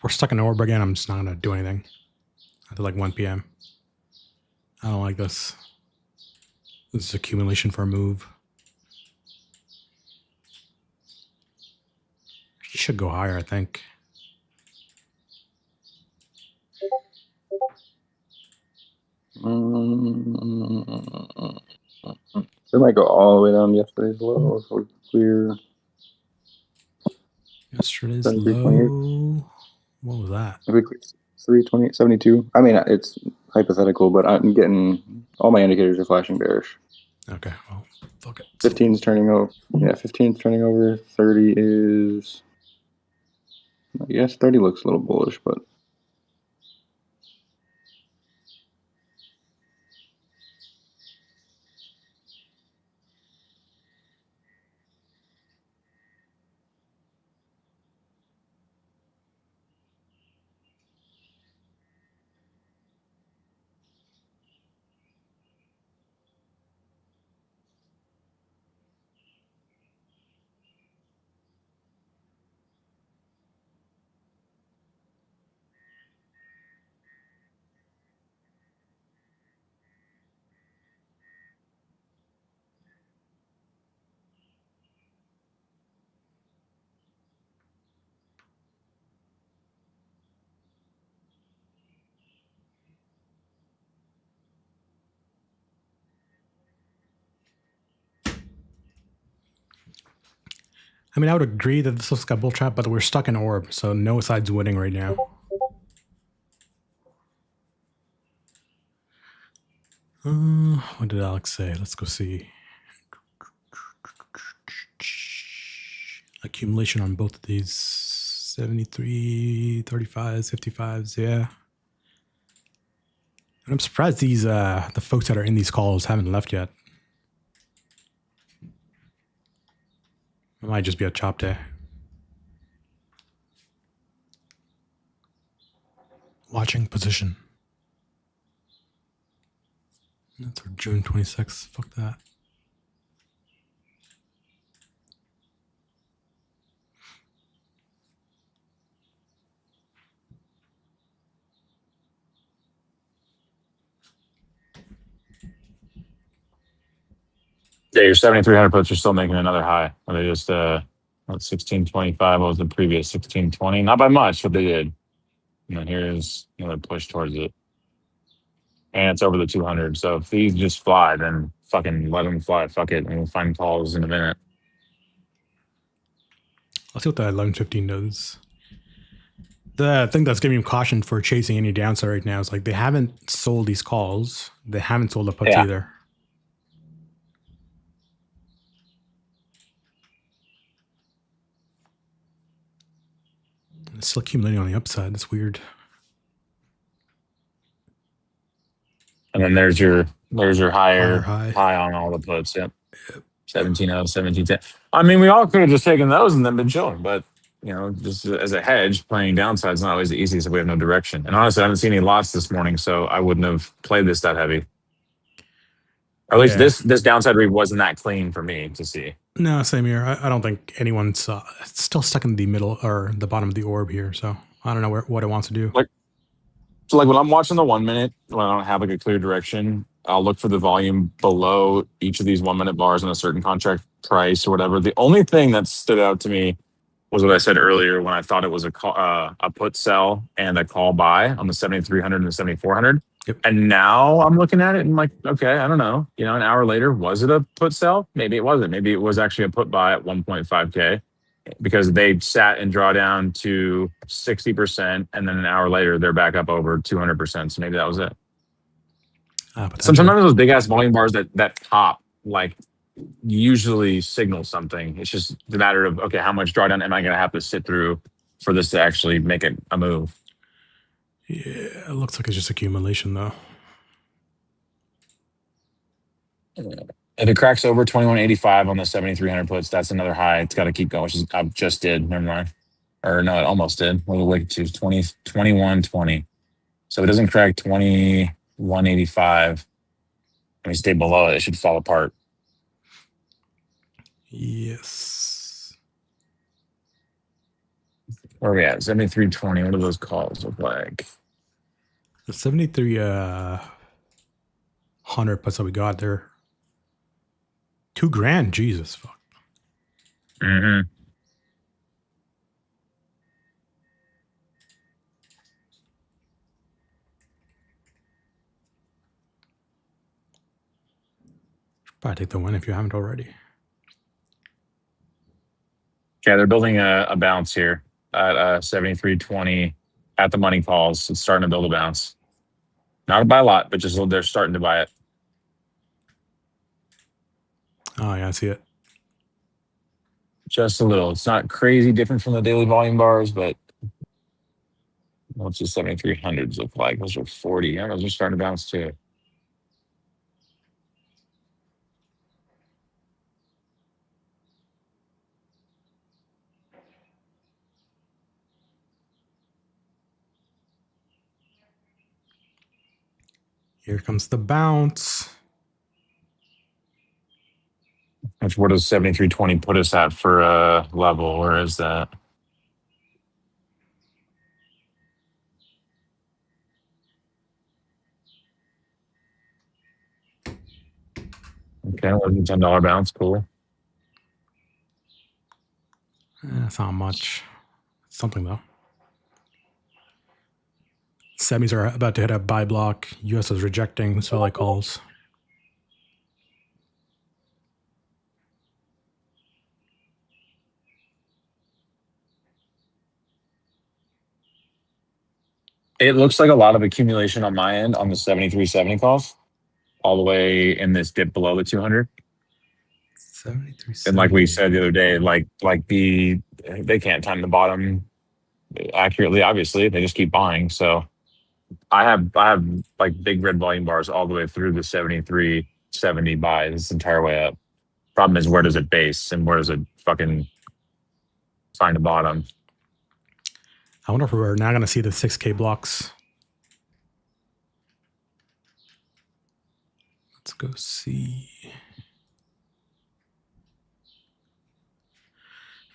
We're stuck in orb again. I'm just not going to do anything until like 1 p.m. I don't like this. This is accumulation for a move. He should go higher, I think. They might go all the way down to yesterday's low if we clear. Yesterday's 73.28. low. What was that? If we clear 320.72. I mean, it's hypothetical, but I'm getting all my indicators are flashing bearish. Okay, well, fuck it. 15's turning over. Yeah, 15's turning over. 30 is. I guess 30 looks a little bullish, but. I mean, I would agree that this looks like a bull trap, but we're stuck in orb, so no side's winning right now. What did Alex say? Let's go see. Accumulation on both of these. 73, 35s, 55s, yeah. And I'm surprised these the folks that are in these calls haven't left yet. It might just be a chop day. Watching position. That's for June 26th. Fuck that. Yeah, your 7,300 puts are still making another high. They just 1625. What was the previous 1620? Not by much, but they did. And then here's another push towards it, and it's over the 200. So if these just fly, then fucking let them fly. Fuck it, and we'll find calls in a minute. Let's see what the 1115 does. The thing that's giving me caution for chasing any downside right now is like they haven't sold these calls. They haven't sold the puts either. It's still accumulating on the upside. That's weird. And then there's your higher Higher high. high on all the puts. Yep. 17.0, 17.10. I mean, we all could have just taken those and then been chilling, but just as a hedge, playing downside is not always the easiest if we have no direction. And honestly, I haven't seen any lots this morning, so I wouldn't have played this that heavy. Or at least Yeah. this downside read wasn't that clean for me to see. No, same here. I don't think anyone saw. It's still stuck in the middle or the bottom of the orb here, so I don't know what it wants to do. So like when I'm watching the 1 minute, when I don't have like a clear direction, I'll look for the volume below each of these 1 minute bars on a certain contract price or whatever. The only thing that stood out to me was what I said earlier when I thought it was a put sell and a call buy on the 7,300 and the 7,400. Yep. And now I'm looking at it and I'm like, okay, I don't know. An hour later, was it a put sell? Maybe it wasn't. Maybe it was actually a put buy at 1.5K. Because they sat and draw down to 60%, and then an hour later they're back up over 200%. So maybe that was it. Sometimes those big ass volume bars that pop like usually signal something. It's just the matter of okay, how much drawdown am I going to have to sit through for this to actually make it a move? Yeah, it looks like it's just accumulation though. If it cracks over 2185 on the 7,300 puts, that's another high. It's got to keep going, which is I just did. Never mind. Or no, it almost did. What did it to 2120. So if it doesn't crack 2185, and we stay below it, it should fall apart. Yes. Where are we at? 7320. What do those calls look like? The 7,300 puts that we got there. $2,000. Jesus fuck. Mm-hmm. Probably take the win if you haven't already. Yeah, they're building a bounce here at 7320 at the money calls. It's starting to build a bounce. Not to buy a lot, but just they're starting to buy it. Oh yeah, I see it. Just a little. It's not crazy different from the daily volume bars, but what's the 7,300s look like? Those are 40. Yeah, those are starting to bounce too. Here comes the bounce. Where does 7320 put us at for a level? Where is that? Okay, $10 bounce. Cool. That's not much. Something though. Semis are about to hit a buy block. US is rejecting sell calls. It looks like a lot of accumulation on my end on the 7370 calls, all the way in this dip below the 200. 73. And like we said the other day, they can't time the bottom accurately. Obviously, they just keep buying. So I have like big red volume bars all the way through the 7370 buy this entire way up. Problem is, where does it base and where does it fucking find a bottom? I wonder if we're now going to see the 6K blocks. Let's go see.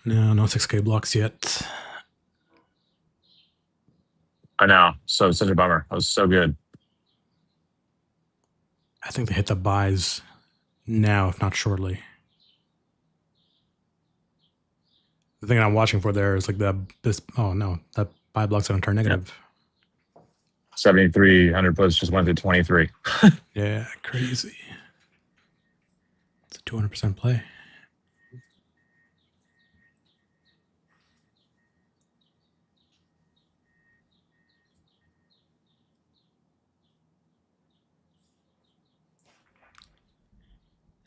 No 6K blocks yet. I know. So it's such a bummer. That was so good. I think they hit the buys now, if not shortly. The thing I'm watching for there is like that buy block's going to turn negative. 7,300 puts just went to 23. Yeah, crazy. It's a 200% play.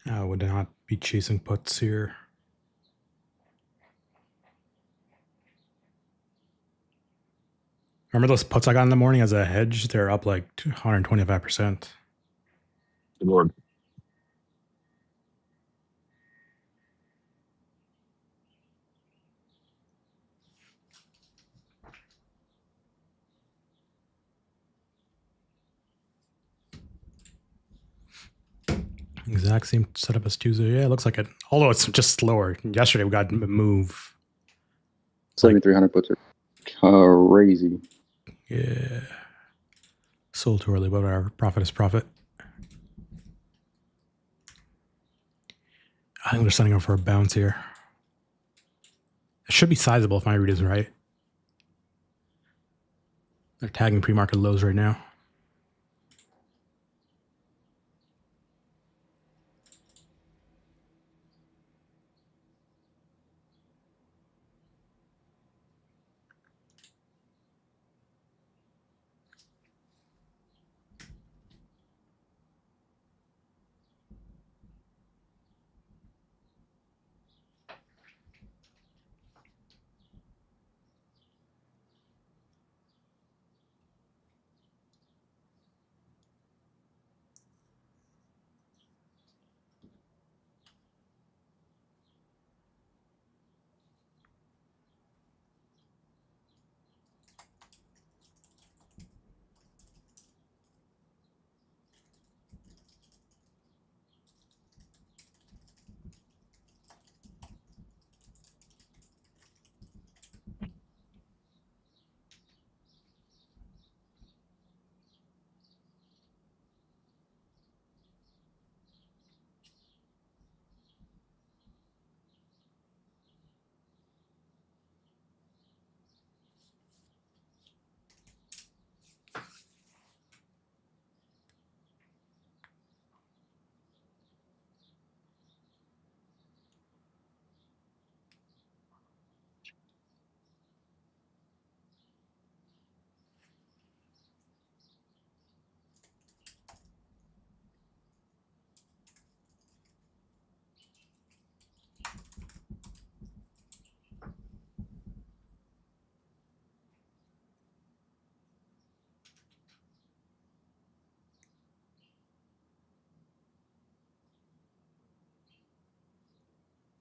I would not be chasing puts here. Remember those puts I got in the morning as a hedge? They're up like 125%. Good Lord. Exact same setup as Tuesday. Yeah, it looks like it. Although it's just slower. Yesterday we got a move. 7,300 puts are crazy. Yeah. Sold too early, but whatever. Profit is profit. I think they're setting up for a bounce here. It should be sizable if my read is right. They're tagging pre-market lows right now.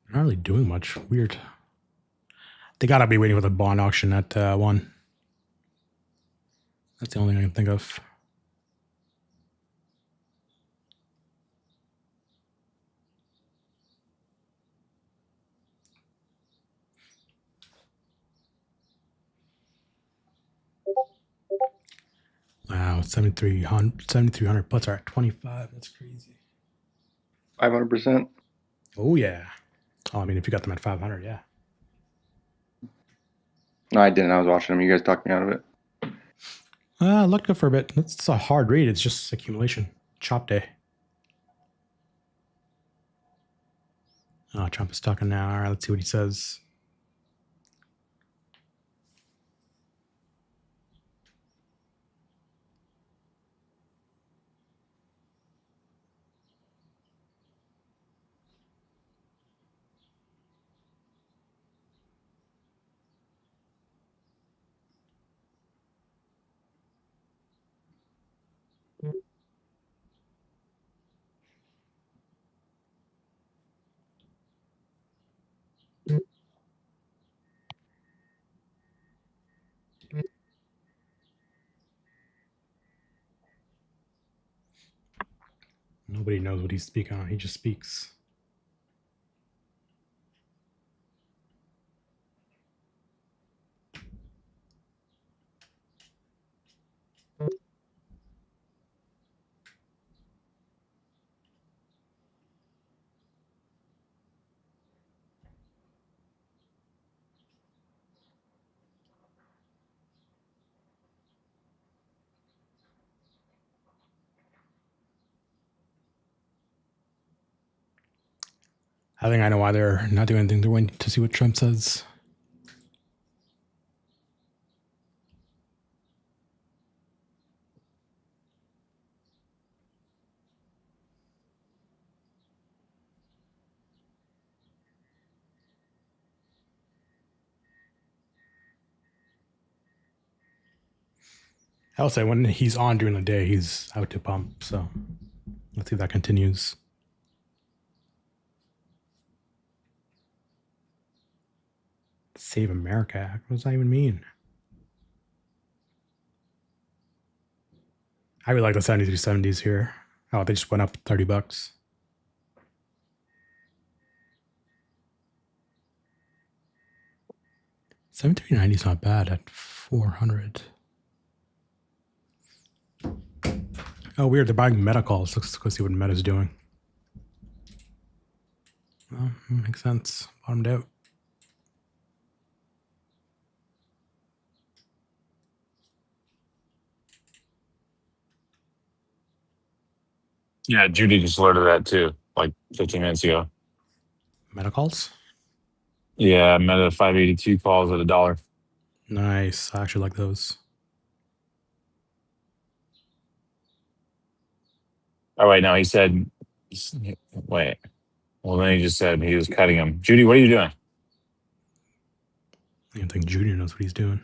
They're not really doing much. Weird. They gotta be waiting for the bond auction at 1. That's the only thing I can think of. Wow, 7,300 puts are at 25. That's crazy. 500%. Oh, yeah. Oh, I mean, if you got them at 500, yeah. No, I didn't. I was watching them. You guys talked me out of it. Looked good for a bit. It's a hard read. It's just accumulation. Chop day. Oh, Trump is talking now. All right, let's see what he says. Nobody knows what he's speaking on. He just speaks. I think I know why they're not doing anything. They're waiting to see what Trump says. I will say when he's on during the day, he's out to pump. So let's see if that continues. Save America Act. What does that even mean? I really like the 73 70s here. Oh, they just went up $30. 7390 is not bad at 400. Oh, weird. They're buying meta calls. Let's go see what meta's doing. Well, makes sense. Bottomed out. Yeah, Judy just alerted that too, like 15 minutes ago. Meta calls? Yeah, I'm at a 582 calls at $1. Nice. I actually like those. Oh, wait, no, he said, wait. Well, then he just said he was cutting him. Judy, what are you doing? I don't think Junior knows what he's doing.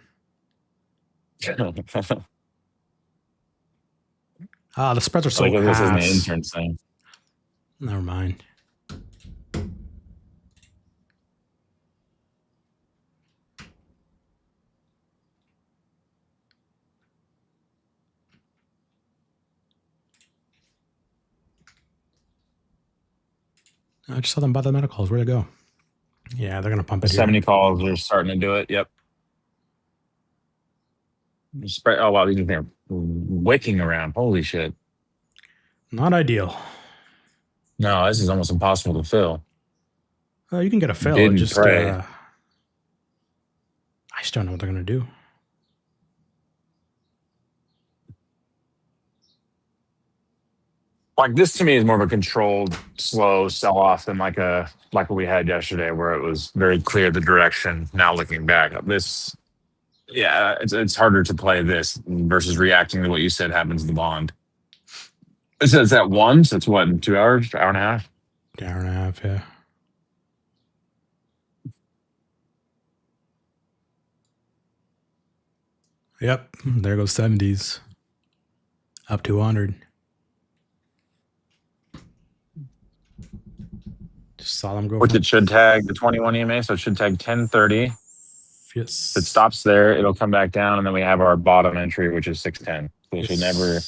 Ah, the spreads are so Like, this isn't an ass. intern thing. Never mind. I just saw them buy the meta calls. Where'd it go? Yeah, they're gonna pump The it here. 70 calls are starting to do it. Yep. Spread. Oh, wow, these are wicking around. Holy shit. Not ideal. No, this is almost impossible to fill. You can get a fill. Bid and Just pray. I just don't know what they're gonna do. Like, this to me is more of a controlled, slow sell off than like what we had yesterday, where it was very clear the direction. Now looking back, this, yeah, it's harder to play this versus reacting to what you said happens to the bond. It says at one, so it's what, in 2 hours, hour and a half? Hour and a half, yeah. Yep, there goes 70s. Up to 100. Just saw them go. Which it should tag the 21 EMA, so it should tag 1030. Yes. If it stops there, it'll come back down, and then we have our bottom entry, which is 610. So it should never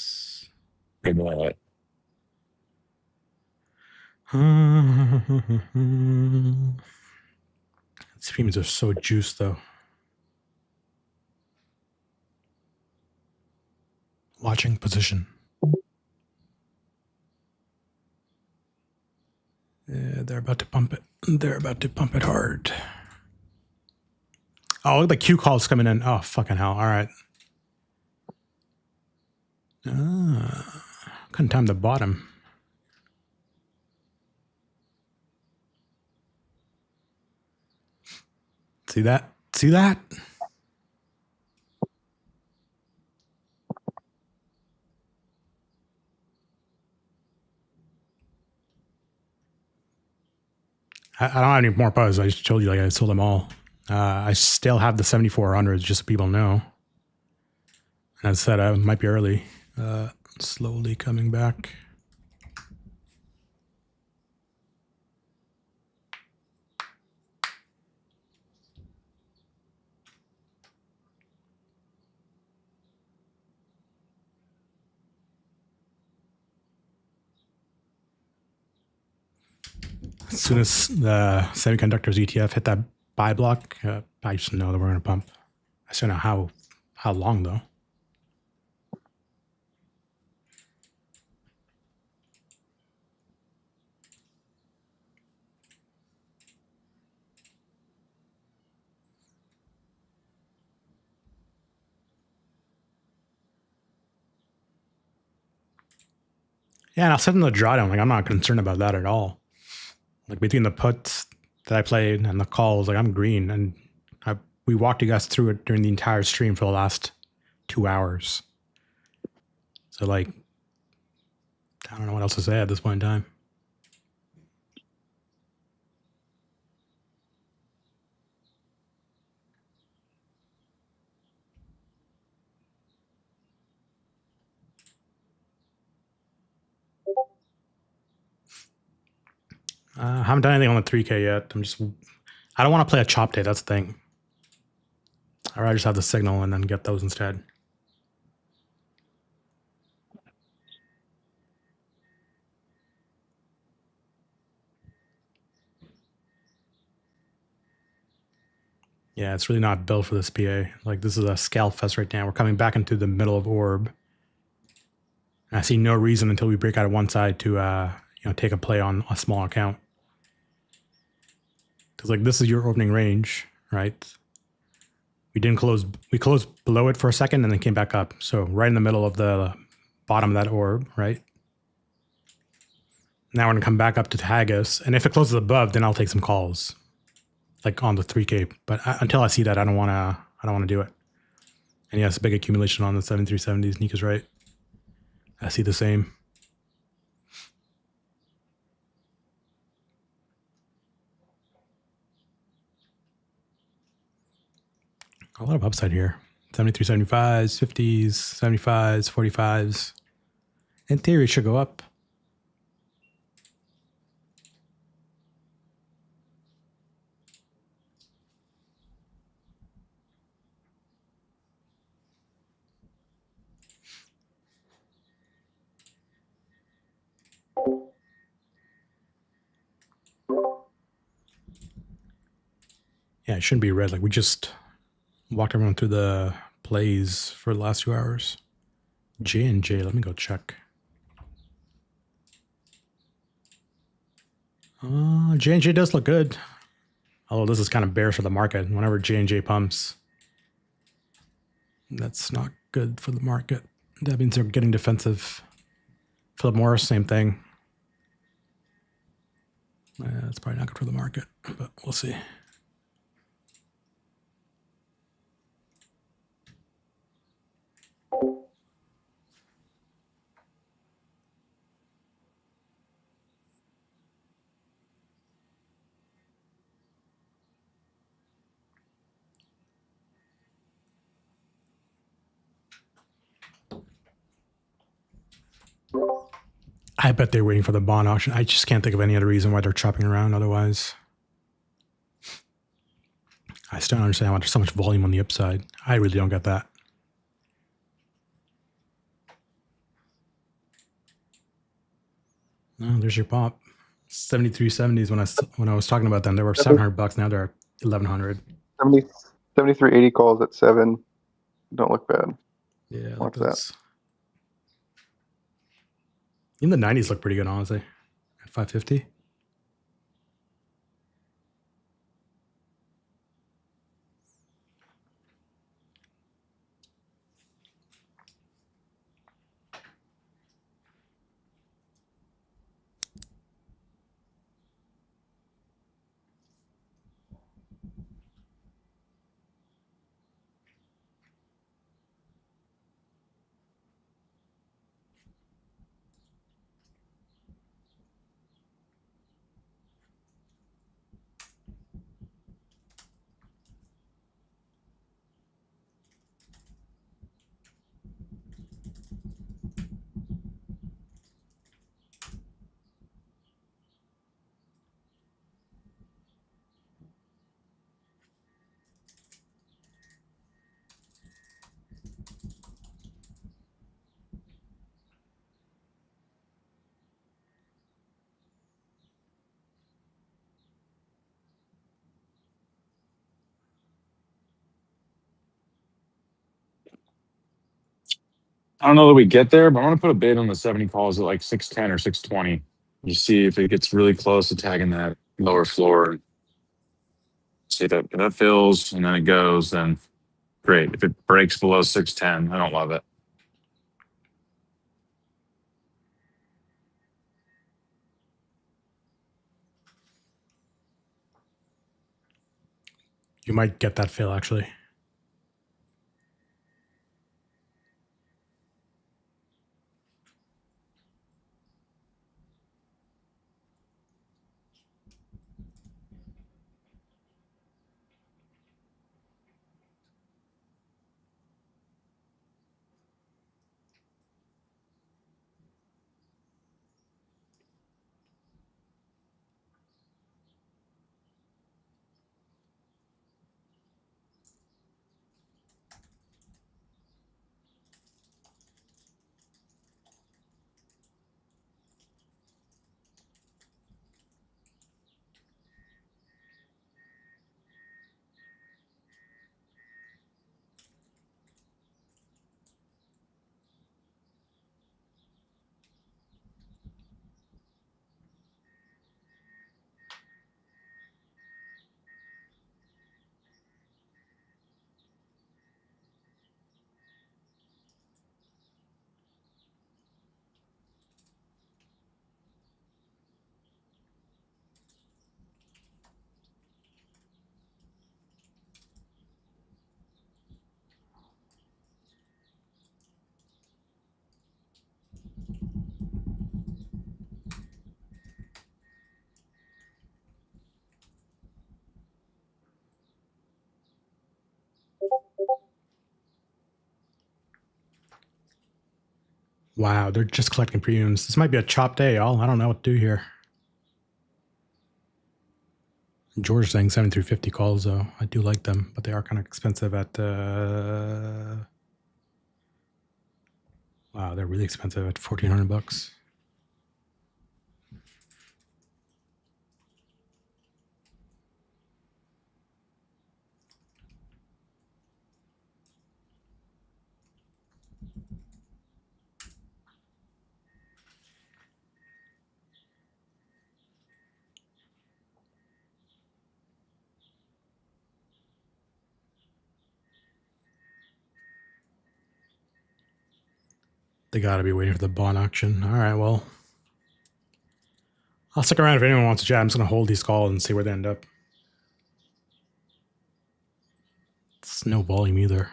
go below it. Streams are so juiced, though. Watching position. Yeah, they're about to pump it. They're about to pump it hard. Oh, look at the Q calls coming in. Oh, fucking hell. All right. Couldn't time the bottom. See that? See that? I don't have any more buzz. I just told you, like, I sold them all. I still have the 7400s, just so people know. And as I said, I might be early. Slowly coming back. As soon as the semiconductors ETF hit that buy block, I just know that we're going to pump. I just don't know how long, though. Yeah, and I'll set in the drawdown. Like, I'm not concerned about that at all. Like, between the puts that I played and the calls, like, I'm green. And we walked you guys through it during the entire stream for the last 2 hours. So, like, I don't know what else to say at this point in time. I haven't done anything on the 3K yet. I don't want to play a chop day. That's the thing. I'd rather just have the signal and then get those instead. Yeah, it's really not built for this PA. Like, this is a scalp fest right now. We're coming back into the middle of orb. And I see no reason until we break out of one side to take a play on a small account. Because like this is your opening range, right? We didn't close. We closed below it for a second and then came back up. So right in the middle of the bottom of that orb, right? Now we're gonna come back up to tag us, and if it closes above, then I'll take some calls, like on the 3K. But until I see that, I don't wanna do it. And yes, big accumulation on the 7370s. Nika's right. I see the same. A lot of upside here. 7375s, 50s, 75s, 45s. In theory, it should go up. Yeah, it shouldn't be red. Like we just walked everyone through the plays for the last 2 hours. J&J, let me go check. J&J does look good. Although this is kind of bearish for the market. Whenever J&J pumps, that's not good for the market. That means they're getting defensive. Philip Morris, same thing. That's probably not good for the market, but we'll see. I bet they're waiting for the bond auction. I just can't think of any other reason why they're chopping around otherwise. I still don't understand why there's so much volume on the upside. I really don't get that. No, there's your pop. 7370s when I was talking about them, they were $700. Now they're 1100. 7380 calls at 7. Don't look bad. Yeah, Watch like that. Even the 90s look pretty good, honestly. At 550. I don't know that we get there, but I'm gonna put a bid on the 70 calls at like 610 or 620. You see if it gets really close to tagging that lower floor. See if that fills and then it goes, then great. If it breaks below 610, I don't love it. You might get that fill, actually. Wow, they're just collecting premiums. This might be a chop day, y'all. I don't know what to do here. George saying 7350 calls, though. I do like them, but they are kind of expensive at. Wow, they're really expensive at $1,400. They got to be waiting for the bond auction. All right, well, I'll stick around if anyone wants to chat. I'm just going to hold these calls and see where they end up. It's no volume either.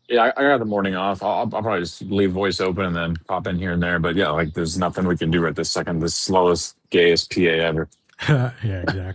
Yeah, I got the morning off. I'll probably just leave voice open and then pop in here and there. But yeah, like there's nothing we can do right this second. The slowest, gayest PA ever. Yeah, exactly.